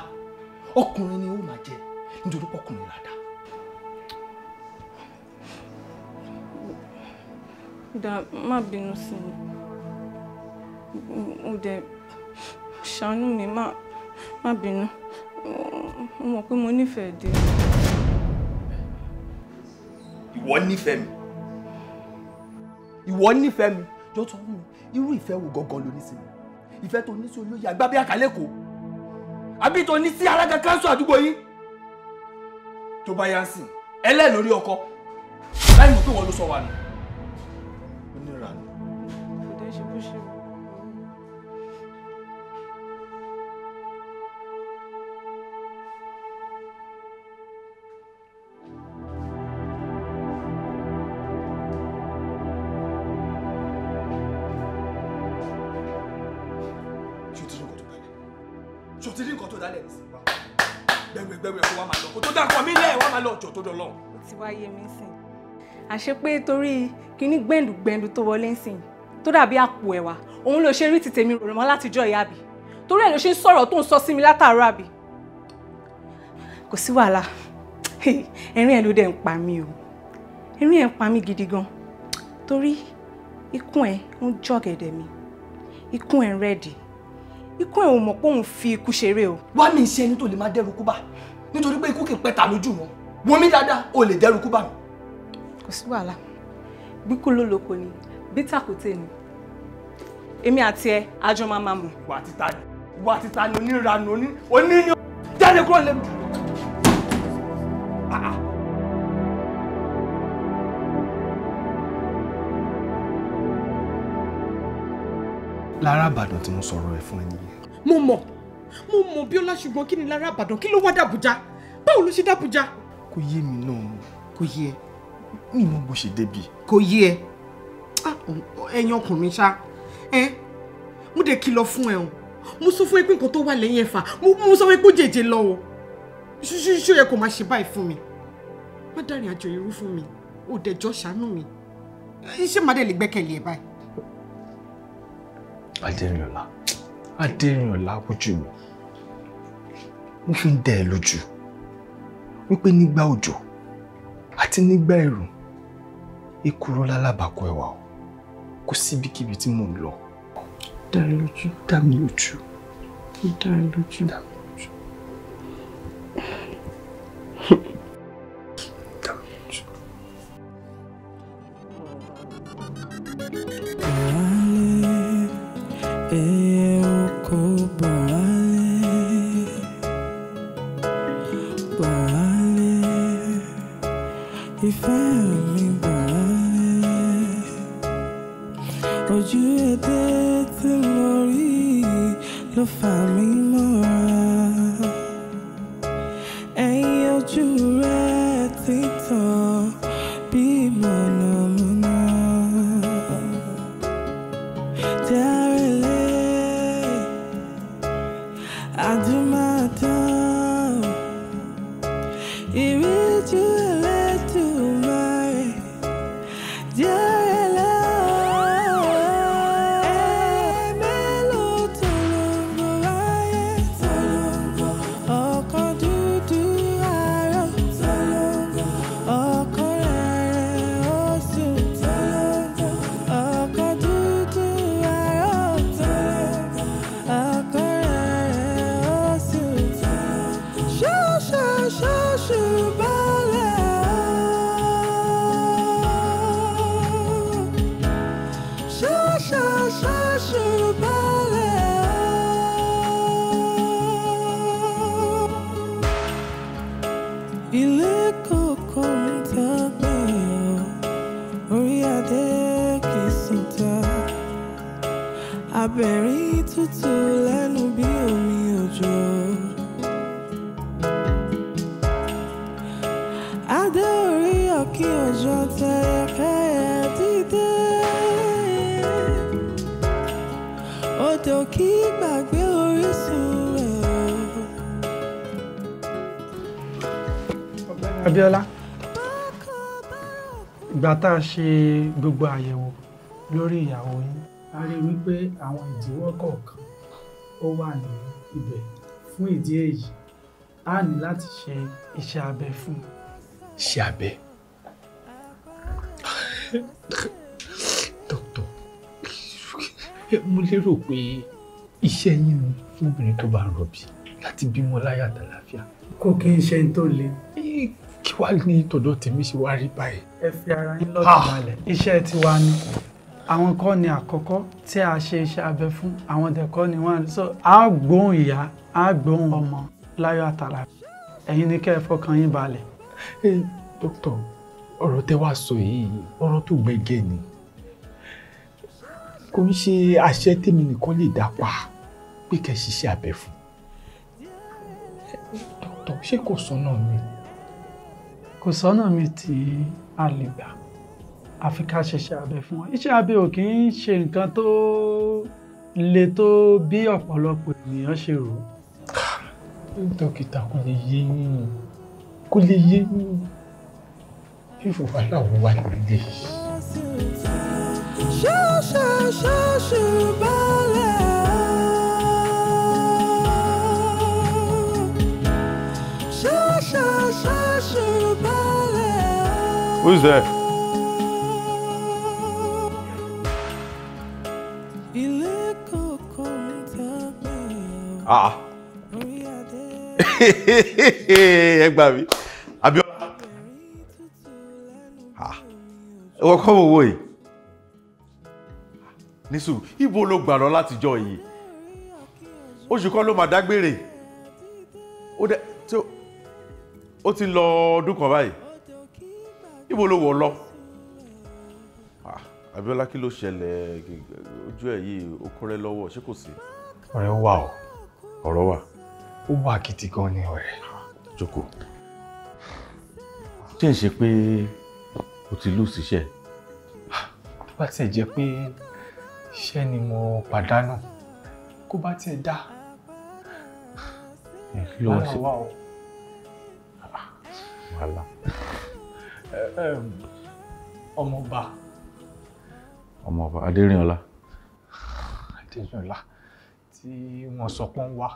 ọkùnrin ni ó máa jẹ nítorí pọ́kùnrin ràdà. Dà má bínú sí mi. Ó dẹ̀ ṣàánú mi má bínú. Mo mọ̀ pé mo nífẹ̀ẹ́ dé. Ìwọ nífẹ̀ẹ́ mi. Ìwọ nífẹ̀ẹ́ mi. Jọ̀ọ́ sọ fún mi, irú ìfẹ́ wo gangan ló ní sí mi? Ìfẹ́ tó ní sí olóyè Àgbàbí Àkàlẹ́kọ̀ọ́. Àbí tó ní sí alága káńsù àdúgbò yín? Tó bá yá ń sìn, ẹlẹ́ lórí ọkọ. Láì mọ̀ pé wọ́n ló sọ wà nù. Onírànù. Kò dẹ̀ ṣe bó ṣe. Gbẹ̀gbẹ̀gbẹ̀ kó wá máa lọ. Kó tó dá nǹkan mi lẹ̀ wá máa lọ ọjọ́ tó dọ̀lọ́. Ó ti wá yé mi sìn. Àṣé pé torí kíní gbẹ̀ndùgbẹ̀ndù tó wọlé ń sìn tó dàbí àpò ẹ̀wà òun ló ṣe rí ti tèmi rò mọ́ látijọ́ ìyá àbí. Torí ẹ̀ ló ṣe ń sọ̀rọ̀ tó ń sọ sí mi látàárọ̀ àbí. Kò sí wàhálà. Ẹ̀rín ẹ̀ ló dẹ̀ ń pa mí o. Ẹ̀rín ẹ̀ ń pa mí gidi gan. Torí ikùn ẹ̀ ń jọ̀gẹ̀dẹ̀ mi. Ikùn ẹ̀ ń rẹ́dì. Ikú ẹ̀ ò mọ̀ pé òun fi ikú ṣeré o. Wá mi ṣe ẹni tó lè máa dẹ́rù kú bá nítorí pé ikú kì í pẹ́ta lójú wọn. Wọ́n mi dáadáa o lè dẹ́rù kú bá mi. Kò sí wàhálà. Bíkú ló lóko ni, bí tàkùté ni. Èmi àti ẹ àjọ máa mọ̀. Wà títa ni onírànù oní ní jáde kúrò lẹ́nu. Lára Ìbàdàn tí mo sọ̀rọ̀ ẹ̀ fún ẹ nìyẹn. Mo mọ̀ Bíọ́lá, ṣùgbọ́n kí ni Lára Ìbàdàn? Kí ló wá d'Àbújá? Báwo ló ṣe d'Àbújá? Kò yé mi náà. Kò yé ẹ. Mi mọ bó ṣe débi. Kò yé ẹ. Ẹ̀yin ọkùnrin ṣá. Mo dé kìlọ̀ fún ẹ o. Mo sọ fún ẹ pé nǹkan tó wà lẹ́yìn ẹ̀fà. Mo sọ fún ẹ pé ó jèjì lọ o. Ṣó yẹ kó máa ṣe báyìí fún mi? Má dárìn àjò irú fún mi. Ó dẹjọ́ ṣàánú mi. Iṣẹ́ máa dẹ̀ lè gbẹ́kẹ̀lé ẹ báyìí. Aderinola wojú mi. Mo fi ń dẹ́ ẹ lójú wípé nígbà òjò àti nígbà ẹ̀rùn èkùrọ́ lálábàákọ ẹwà o. Kò síbikíbi tí mò ń lọ. Dá mi lójú. Dá mi lójú. Dá mi lójú. Dá mi lójú. Abíọ́lá, ìgbà tá a ṣe gbogbo àyẹ̀wò lórí ìyàwó yín, a rí wípé àwọn ìdíwọ́ kọ̀ọ̀kan ó wà ní ibẹ̀. Fún ìdí èyí, a ní láti ṣe iṣẹ́ abẹ fún. Iṣẹ́ abẹ? Dókítà, mo lérò pé iṣẹ́ yín ni fún obìnrin tó bá ń rọbí láti bímọ láyọ̀ àtàlàáfíà. Kò kí n ṣe tó le. Kí wá ní tọ̀dọ̀ tèmi ṣe wá rí báyìí? Ẹ fi ara yín lọ́kàn balẹ̀. Iṣẹ́ tiwa ni. Àwọn kọ́ ni àkọ́kọ́ tí a ṣe iṣẹ́ abẹ fún. Àwọn dẹ̀kọ́ ni wọ́n. So a gbóhùn ìyá, a gbóhùn ọmọ láyọ̀ àtàlàáfíà. Ẹ̀yin ni kẹ́ ẹ fọkàn yín balẹ̀. Dókítà, ọ̀rọ̀ tẹ́ wá sọ yìí, ọ̀rọ̀ tó gbẹgẹ́ ni. Kò ń ṣe àṣẹ tèmi nìkan lè dá pa pé kẹ́ ṣiṣẹ́ abẹ fún. Dókítà, ṣé kò sọ́nà mi? Kò sọ́nà mi tí a lè gbà. Àfi ká ṣiṣẹ́ abẹ fún wọn. Iṣẹ́ abẹ ò kì í ṣe nǹkan tó le tó bí ọ̀pọ̀lọpọ̀ ènìyàn ṣe rò. Dókítà, kò lè yé yín. Kò lè yé yín. Fífò wà láwọn wà nílé. Who's there? Ẹ gbà mí. Abíọ́lá. Ìwọ kọ́ wo yìí? Nísù, ibo ló gbà lọ látijọ́ yìí? Oṣù kan ló máa dágbére. Ó ti lọ ọdún kan báyìí. Ibo ló wọ̀ lọ? Abíọ́lá kí ló ṣẹlẹ̀ ojú ẹ̀ yìí ó kúnrẹ́ lọ́wọ́ ṣé kò sí? Ọ̀rẹ́ wà o. Ọ̀rọ̀ wà. Ó wà gidi gan ni ọ̀rẹ́. Jókòó. Ṣé ń ṣe pé o ti lù síṣẹ́? Tó bá tiẹ̀ jẹ́ pé iṣẹ́ ni mo pàdánù kó bá tiẹ̀ dá. Kí ló wá sí? Wàhálà. Ọmọọba Aderinoye. Aderinoye tí wọ́n sọ pé ń wá.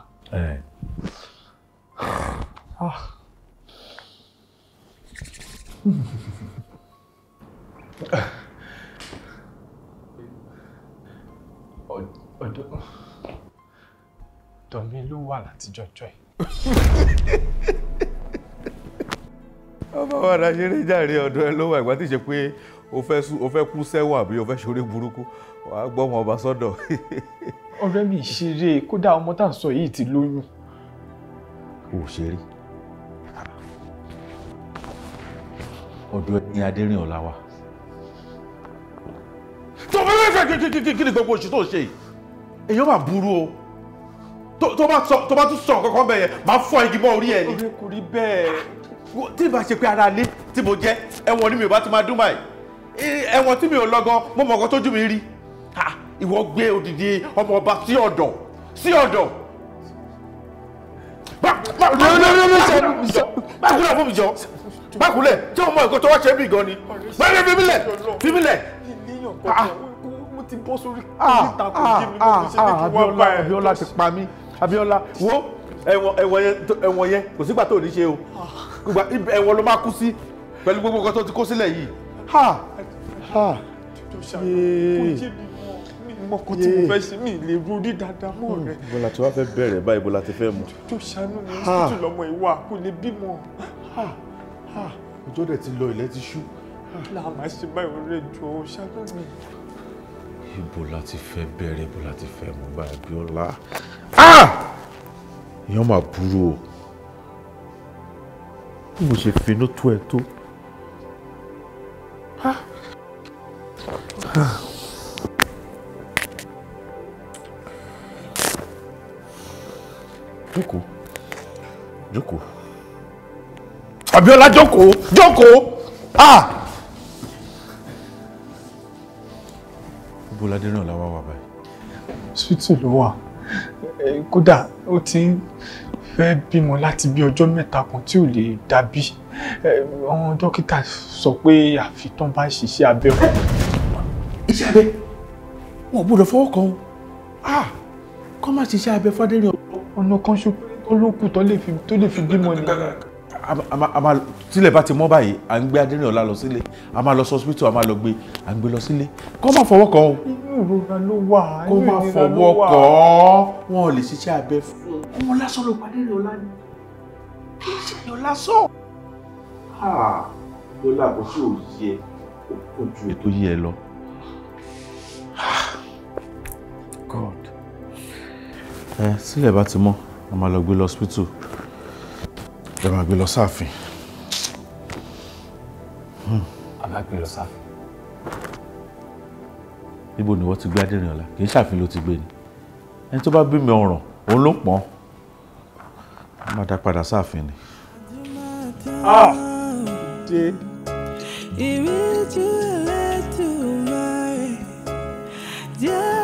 Ọ̀dọ̀ mi ló wà látijọ́ jọ́ ẹ̀. Ọba wa dá ṣeré jàre ọ̀dọ̀ ẹ ló wà ìgbà tí ṣe pé o fẹ́ kú sẹ́wọ̀n àbí o fẹ́ ṣorí burúkú wàá gbọ́ ọmọ ọba sọ́dọ̀. Ọ̀rẹ́ mi ṣeré kódà ọmọ tá à ń sọ yìí ti lóyún. O ṣeré. Ọ̀dọ̀ ẹ ní Aderinoye wà. Tó bá fẹ́ kí ni gbogbo oṣù tó ṣe yìí? Èèyàn máa burú o. Tó bá tún sọ kankan bẹ́ẹ̀ yẹn máa fọ́ igi mọ́ orí ẹ ni. Ọ̀rẹ́ kò rí bẹ́ẹ̀. Tí ìbá ṣe pé ara ilé tí mo jẹ́ ẹ̀wọ̀n ni mi ò bá ti máa dún báyìí. Ẹ̀wọ̀n tí mi ò lọ gan mo mọ̀ nǹkan tójú mi rí. Ìwọ gbé odidi ọmọ ọba sí ọ̀dọ̀. Bákúlẹ̀ fún mi jọ. Bákúlẹ̀ tí ọmọ ẹ̀kọ́ tó wá ṣe bí gan ni. Báyọ̀ fi mí lẹ̀. Mo ti bọ́ sórí kọ́ńtà kò jí mi lórí ṣe ní kí wọ́n bá ẹ̀. Abíọ́lá ti pa mí. Abíọ́lá wo ẹ̀wọ̀n yẹn kò sígbà tó ní ṣe o. Ẹ̀wọ̀n ló máa kú sí pẹ̀lú gbogbo nǹkan tó ti kó sílẹ̀ yìí. Mọ̀kọ́ tí mo fẹ́ ṣe mí lè ronú dáadáa mọ́ rẹ̀. Bọ́lá tí wàá fẹ́ bẹ̀rẹ̀ báyìí bọ́lá ti fẹ́ mu. Tó ṣàánú mi hospital lọ́mọ ìwà kò lè bímọ. Ọjọ́ dẹ̀ ti lọ ilẹ̀ ti ṣú. Láà máa ṣe báyìí ọ̀rẹ́ jọ ṣàánú mi. Ibo la ti fẹ́ bẹ̀rẹ̀ ibo la ti fẹ́ mu báyìí Abíọ́lá. Èèyàn máa burú o. Bí mo ṣe finú tó ẹ tó. Jókòó. Abíọ́lá jókòó. Ibo la Aderinoye la wà báyìí. Hospital ló wà. Kódà ó ti ń fẹ́ bímọ láti bí ọjọ́ mẹ́ta kan tí ò lè dàbí. Àwọn dókítà sọ pé àfi tán bá ṣiṣẹ́ abẹ fún. Iṣẹ́ abẹ? Wọn ò gbọ́dọ̀ fọwọ́ kan o. Kọ́ máa ṣiṣẹ́ abẹ fún Aderinoye. Ọ̀nà kan ṣo olókù tó lè fi bímọ ni. Tílẹ̀ bá ti mọ́ báyìí à ń gbé Aderinoye lọ sílé a máa lọ sí hospital a máa lọ gbé à ń gbé lọ sílé. Kọ́ máa fọwọ́ kan o. Inú ìrora ló wà. Kó máa fọwọ́ kan. Wọn ò lè ṣiṣẹ́ abẹ fún. Ọmọ lásán ló pàdé Aderinoye ni. Kì í ṣe èèyàn lásán. Bọ́lá kò sí òye ojú ètò yí ẹ lọ. God. Sílẹ̀ bá ti mọ́ a máa lọ gbé lọ hospital. Ẹ máa gbé lọ sáàfin. A máa gbé lọ sáàfin. Níbo ni wọ́n ti gbé Aderinoye? Kì í ṣàfin ló ti gbé ni. Ẹni tó bá bí mi ọ̀ràn òun ló pọ̀n. A máa dá padà sáàfin ni. Ìríjú Elédùmarè jẹ́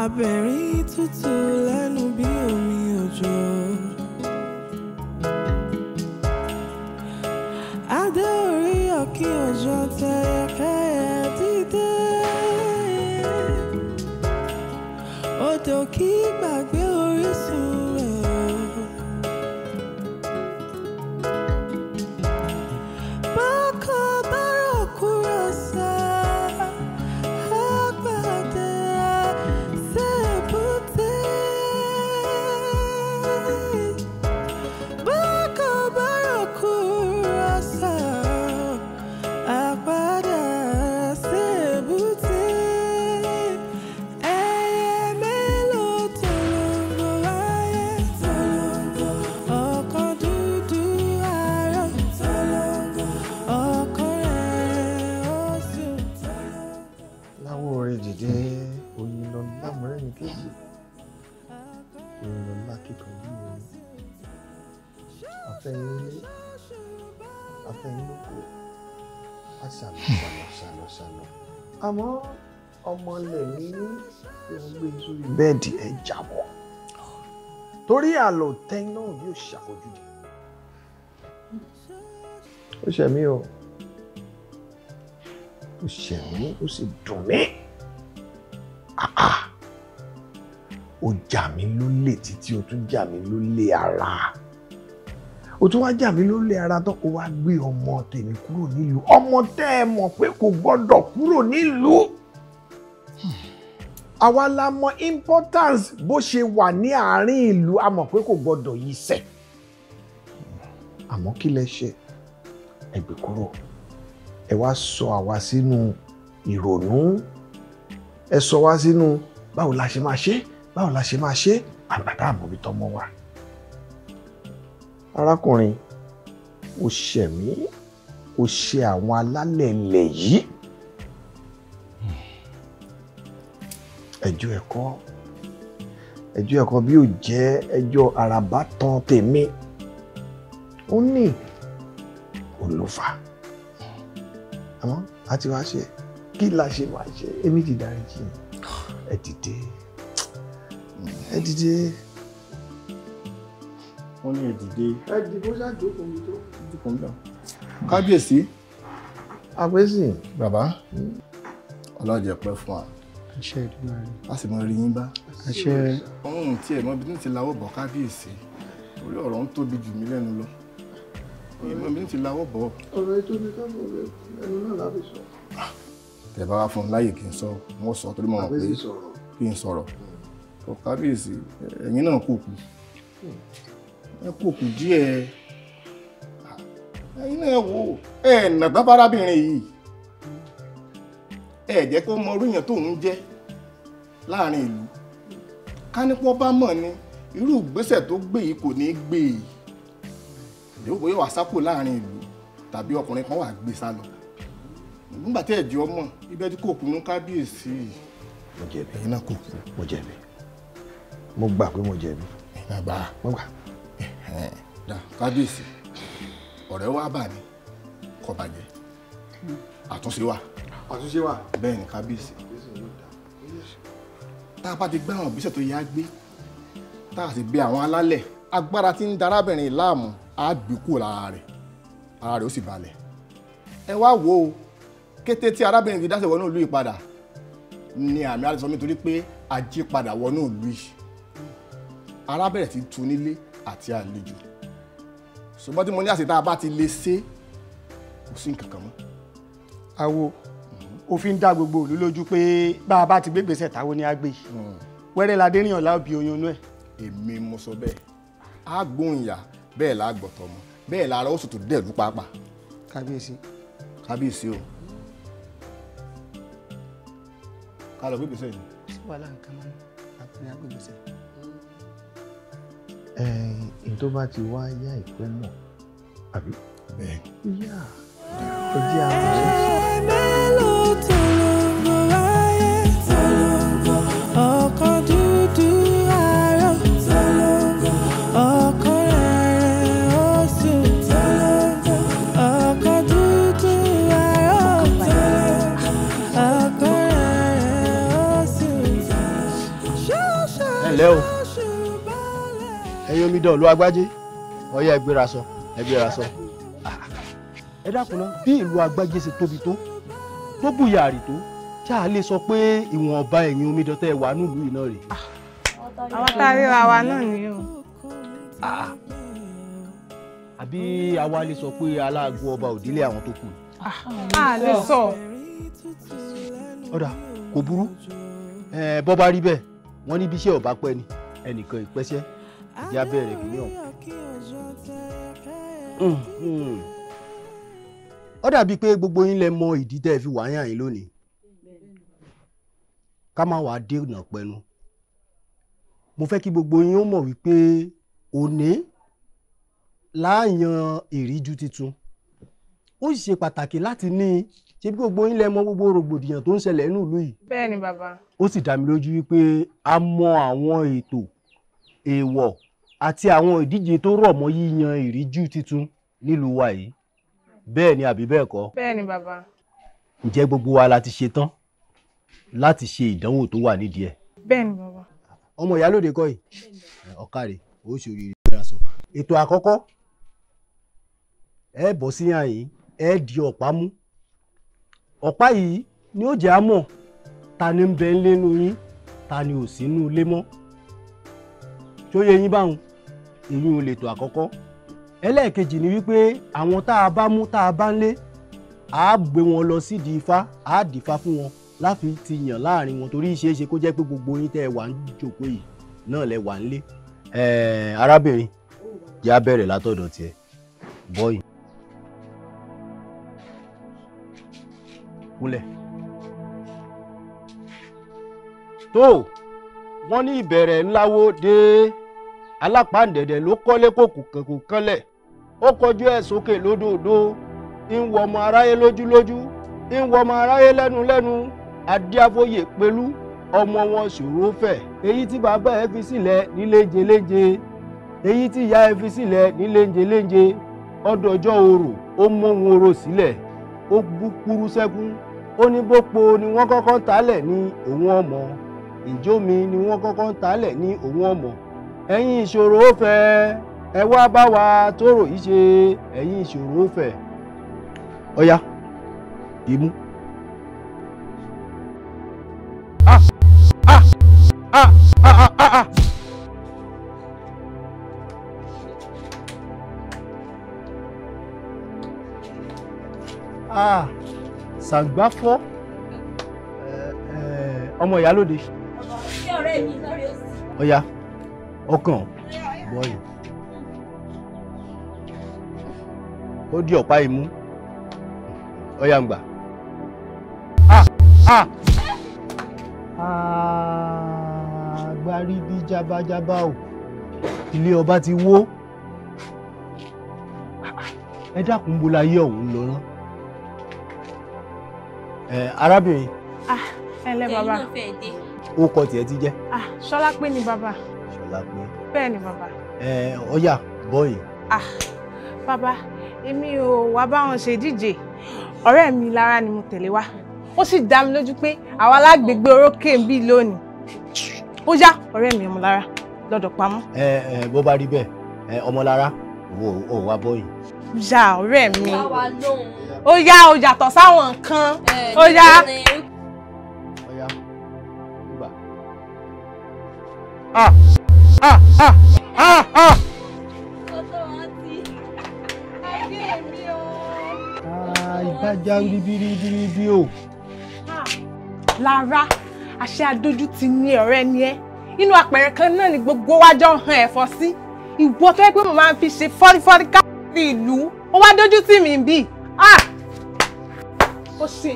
abẹ̀rín tútù lẹ́nu bí omi òjò. Adé orí ọ̀kín ọjọ́ Odò kì í gbàgbé orísun rẹ̀. Bákan bá rọ̀ kúrò sá, àgbàdé àṣebùté. Bákan bá rọ̀ kúrò sá, àgbàdé àṣebùté. Àmọ́ ọmọ lẹ́mí ló ń gbé sórí bẹ́ẹ̀dì ẹ̀ jábọ̀ torí àlọ́ tẹ́yìn náà yóò ṣàfojúdi. Ó ṣẹ̀ mí o, ó ṣẹ̀ mí, ó sì dùn mí. Ó jà mí lólè títí ó tún jà mí lólè ara. Ó tún wá jà mí lólè ara tán, ó wá gbé ọmọ tèmi kúrò nílùú. Ọmọ tẹ́ ẹ mọ̀ pé kò gbọ́dọ̀ kúrò nílùú. Àwa la mọ importance bó ṣe wà ní àárín ìlú, a mọ̀ pé kò gbọ́dọ̀ yí sẹ̀. Àmọ́ kí lẹ ṣe? Ẹ gbé kúrò. Ẹ wá sọ àwa sínú ìrònú. Ẹ sọ wá sínú báwo la ṣe máa ṣe? Báwo la ṣe máa ṣe? Àgbàdo àmọ̀bí tọmọ wa. Arákùnrin, ó ṣẹ̀ mí, ó ṣe àwọn alálẹ̀ ilẹ̀ yìí. Ẹjọ́ ẹ̀kọ́ bí ó jẹ́ ẹjọ́ àràbá tán tèmi. Ó ní olùfà. Àmọ́ a ti wá ṣe kí la ṣe máa ṣe? Èmi ti dáríjì. Ẹ dìde. Ẹ dìde. Wọ́n ní ẹ dìde. Ẹ dìde, ó ṣàjókòó mi tó. Jókòó mi lọ. Kábíyèsí. Àpèsè. Bàbá. Ọlọ́jẹ̀ pẹ́ fún wa. Àṣẹ Èdùmàrè. A sì mọ rí yín bá. Àṣẹ. Ohun tí ẹ̀ mọ́ bí ní ti lawọ́ bọ̀ kábíyèsí. Orí ọ̀rọ̀ ń tóbi jù mí lẹ́nu lọ. Ìmọ̀ bí ní ti lawọ́ bọ̀. Ọ̀rọ̀ ètò ní káàbọ̀ ẹnu náà lábẹ́ sọ. Tẹ́ bá wá fún un láyè kí n sọ, wọ́n sọ torí mọ̀ pé kí n sọ̀rọ̀. Kábíyèsí, ẹ̀yin náà kò kù. Ẹ kò kù díẹ̀. Ẹ̀yin náà wò nà tán fárábìnrin yìí. Ẹ jẹ́ kó mọ orí yẹn tó ń jẹ́ láàrin ìlú. Kánípọ̀ bá mọ̀ ni irú ìgbésẹ̀ tó gbé yìí kò ní gbé e. Yóò bóyá wà sápò láàrin ìlú tàbí ọkùnrin kan wà gbé sá lọ. Nígbà tí ẹ̀jẹ̀ ọmọ ibẹ̀ tí kò kùnú kábíyèsí. Mo jẹ̀bi. Ẹ̀yin náà kò kù. Mo jẹ̀bi. Mo gbà pé mo jẹ̀bi. Ẹ̀yin náà gbà. Mo gbà. Kábíyèsí, ọ̀rẹ́ wa bà ní kò bàjẹ́. Àtúnṣe wà. Àtúnṣe wà. Bẹ́ẹ̀ ni kábíyèsí. Tá a bá ti gbé àwọn ìgbésẹ̀ tó yá gbé, tá a sì bẹ àwọn alálẹ̀, agbára tí ń darábìnrin láàmú á gbé kúrò lára rẹ̀, ara rẹ̀ ó sì balẹ̀. Ẹ wá wò ó, kété tí arábìnrin ti dáṣẹ̀ wọnú ìlú yìí padà ni àmì àdìsọ́ mi torí pé ajé padà wọnú ìlú yìí. Arábìnrin ti tu nílé àti àlejò. Ṣùgbọ́n tí mo ní àṣetá bá ti lè ṣe, kò sí nǹkan kan mọ́. Àwo òfin dá gbogbo ìlú lójú pé bá a bá ti gbégbèsè táwo ni a gbé yìí. Wẹ́rẹ́ la Adérinoye ọ̀la òbí oyún inú ẹ̀. Èmi mo sọ bẹ́ẹ̀. A gbóhùn ìyá bẹ́ẹ̀ la gbọ̀tọ̀ mọ́ bẹ́ẹ̀ la ara ó sì tún dẹ̀lú pàápàá. Kábíyèsí. Kábíyèsí o. Ká lọ gbégbèsè yìí. Sí wàhálà nǹkan mọ́ àpẹẹrẹ agbègbèsè. Tó bá ti wá yá ìpẹ́ mọ̀ àbí. Bẹ́ẹ̀. Yá ẹ jẹ́ àwọn ọkọ̀ dúdú àárọ̀ ọkọ̀ rẹ̀ ó sùn ọkọ̀ dúdú àárọ̀ ọkọ̀ rẹ̀ ó sùn. Ẹ ǹlẹ́ o, ẹ̀yin omidan ìlú Agbájé, ọyá ẹ gbéra sọ. ẹ dákun náà bí ìlú Àgbájé ṣe tóbi tó bùyàrí tó ṣá a lè sọ pé ìwọ̀nba ẹ̀yin omidan tẹ́ wà nílùú yìí náà rè. àwọn tá a ríra wa náà ni o. àbí àwa lè sọ pé aláàgọ́ ọba òdílé àwọn tó kù. a lè sọ. ọ̀dà kò burú bọ́ bá rí bẹ́ẹ̀ wọ́n ní bí iṣẹ́ ọba pẹ́ ni ẹnìkan ìpẹ́ṣẹ́ ìjà bẹ̀rẹ̀ kìíní ọ̀hún. ó dàbí pé gbogbo yín lẹ mọ ìdí tẹ́ ẹ fi wà yàn yín lónìí ká má wàá dènà pẹ̀lú. mo fẹ́ kí gbogbo yín ó mọ̀ wípé òní láàyàn ìríjú tuntun ó sì ṣe pàtàkì láti ní ṣe bí gbogbo yín lẹ mọ gbogbo rògbòdìyàn tó ń ṣẹlẹ̀ nínú ìlú yìí. bẹ́ẹ̀ ni bàbá. ó sì dá mi lójú wípé a mọ àwọn ètò èèwọ̀ àti àwọn ìdíje tó rọ̀ mọ́ yíyan ìríjú tuntun nílùú wa yìí bẹ́ẹ̀ ni àbí bẹ́ẹ̀ kọ́. bẹ́ẹ̀ ni bàbá. ǹjẹ́ gbogbo wa la ti ṣe tán láti ṣe ìdánwò tó wà nídìí ẹ̀. bẹ́ẹ̀ ni bàbá. ọmọ ìyálóde kọ́ yìí ọ̀kàrẹ̀ ó ṣòrí ìrìnà sọ. ètò àkọ́kọ́ ẹ bọ́ sí àyín ẹ di ọ̀pá mú. ọ̀pá yìí ni ó jẹ́ àmọ̀ ta ni ń bẹ ń lénu yín ta ni ò sínú ilé mọ́. tó yẹ yín báwọn èyí ò lè tó àkọ́kọ́. ẹlẹ́ẹ̀kejì ni wípé àwọn tá a bá mú tá a bá ń lé a gbé wọn lọ sídìí ifá a dìfá fún wọn láfi ti yàn láàrin wọn torí ṣeé ṣe kó jẹ́ pé gbogbo yín tẹ́ ẹ wà ń jókòó yìí náà lẹ wà ń lé. arábìnrin jẹ́ á bẹ̀rẹ̀ látọ̀dọ̀ tiẹ̀ bọ́yì. kúnlẹ̀. tó wọ́n ní ìbẹ̀rẹ̀ ńláwó dé alápàǹdẹ̀dẹ̀ ló kọ́lé kòkò kanlẹ̀ ó kọjú ẹ̀ sókè lódòdó ń wọ ọmọ aráyé lójúlójú ń wọ ọmọ aráyé lẹ́nu adíáfóyè pẹ̀lú ọmọ wọn ṣòro fẹ̀ èyí tí bàbá ẹ fi sílẹ̀ níléńjeléńje èyí tí ìyá ẹ fi sílẹ̀ níléńjeléńje ọdọọjọ́ orò ó mú ohun orò sílẹ̀ ó kúrú sẹ́kún ó ní bópo ni wọ́n kọ́kọ́ ń talẹ̀ ní òun ọmọ ìjómi ni wọ́n kọ́kọ́ ń talẹ̀ ní òun ọmọ ẹ̀yin ìṣòro fẹ́ ẹ wá bá wa tóró yìí ṣe ẹ̀yin ìṣòro fẹ́ ọ̀ya ìmú. Ṣàgbáfọ́ ọmọ ìyálóde. Ṣé ọ̀rẹ́ mi lórí òsì? Ọ̀ya ọkàn bọ́ọ̀lù. Ó di ọ̀pá imú. Ọ̀ya ń gbà. Agbárí bí jábájábá o. Ilé ọba ti wó. Ẹ dákun bó láyé ọ̀hún lọ rán. Arábìnrin. Ẹlẹ́ bàbá. Ó kọ tiẹ̀ ti jẹ́. Ṣọlápé ni bàbá. Ṣọlápé. Bẹ́ẹ̀ ni bàbá. Ọ̀ya bọ́yìn. Bàbá èmi ò wá bá wọn ṣe ìdíje ọ̀rẹ́ mi Lára ni mo tẹ̀lé wá ó sì dá mi lójú pé àwa lágbègbè orókè ń bí lónìí ó yá ọ̀rẹ́ mi Ọmọlára lọ́dọ̀ pamọ́. Bó bá rí bẹ́ẹ̀ Ọmọlára ò wá bọ́yìn. Ya ọ̀rẹ́ mi ó yá ó yàtọ̀ sáwọn nǹkan ó yá. Ọ̀ya gbà. Ìbájá ribiribi o. Lára àṣẹ adójú ti ní ọ̀rẹ́ ni ẹ́ inú àpẹẹrẹ kan náà ni gbogbo wa jọ hàn ẹ̀fọ́ sí ìwọ tó yẹ pé mo máa ń fi ṣe fọ́rífọ́rí káàkiri ìlú ó wá dójú tì mí bí ó sì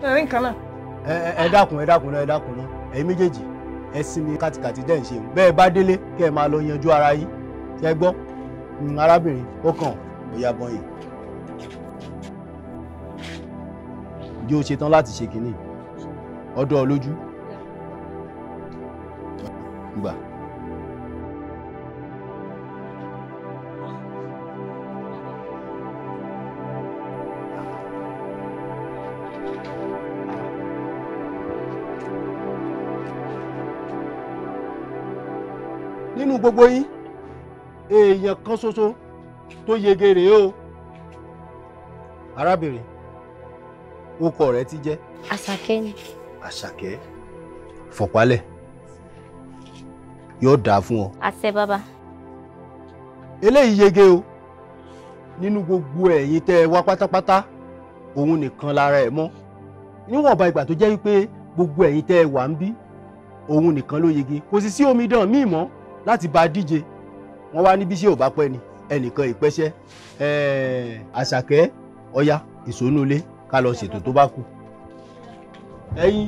ẹ̀rín kan náà. ẹ dákun náà ẹ̀yin méjèèjì ẹ sinmi kàtìkàtì dẹ́ ń ṣe bẹ́ẹ̀ bá délé kẹ́ ẹ máa lọ yanjú ara yín ṣe gbọ́ arábìnrin ó kàn ó yá bọ́yìn. Ǹjẹ́ o ṣetán láti ṣe kínní ọdọ lójú gbà. Nínú gbogbo yín èèyàn kan ṣoṣo tó yege rèé o arábìnrin orúkọ rẹ ti jẹ́. Àṣàkẹ́ ni. Àṣàkẹ́ fọ̀pálẹ̀ yóò dáa fún ọ. Àṣẹ bàbá. eléyìí yege o nínú gbogbo ẹ̀yin tẹ́ ẹ wá pátápátá òun nìkan lára ẹ̀ mọ́ níwọ̀nba ìgbà tó jẹ́ wípé gbogbo ẹ̀yin tẹ́ ẹ wà ń bí òun nìkan ló yege kò sì sí omidan míì mọ́ láti bá a díje wọ́n wá níbi iṣẹ́ ò bá pẹ́ ni ẹnìkan ìpẹ́ṣẹ́ Àṣàkẹ́ ọya ìsónúlé ká lọ ṣètò tó bá kù. ẹ̀yin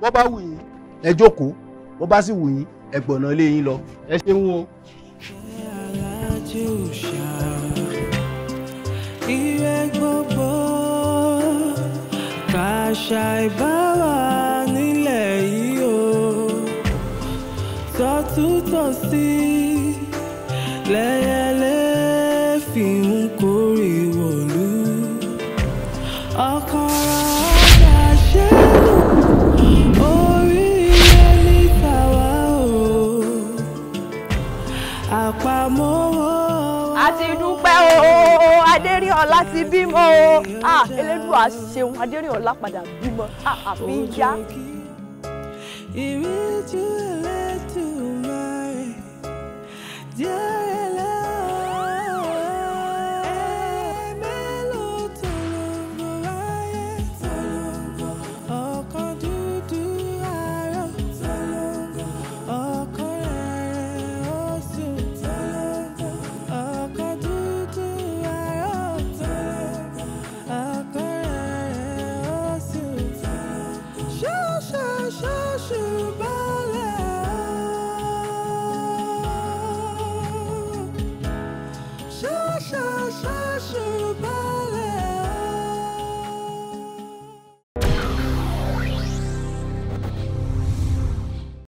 bọ́ bá wù yín ẹ jókòó bọ́ bá sì wù yín ẹ gbọ̀nà lé yín lọ ẹ ṣeun o. Ire gbogbo kàṣà ìbáwá nílẹ̀ yìí o tọ́tútọ́sí lẹ́yẹlé fi ń kórè wọ̀lú ọkàn ọ̀gá ṣe orí ẹni tàwa o àpamọ́wọ́. a ti dúpẹ́ o Aderinola ti bímọ o Elédùà ṣeun Aderinola padà bímọ àfi yá. Ìríjú Elédùmarè jẹ́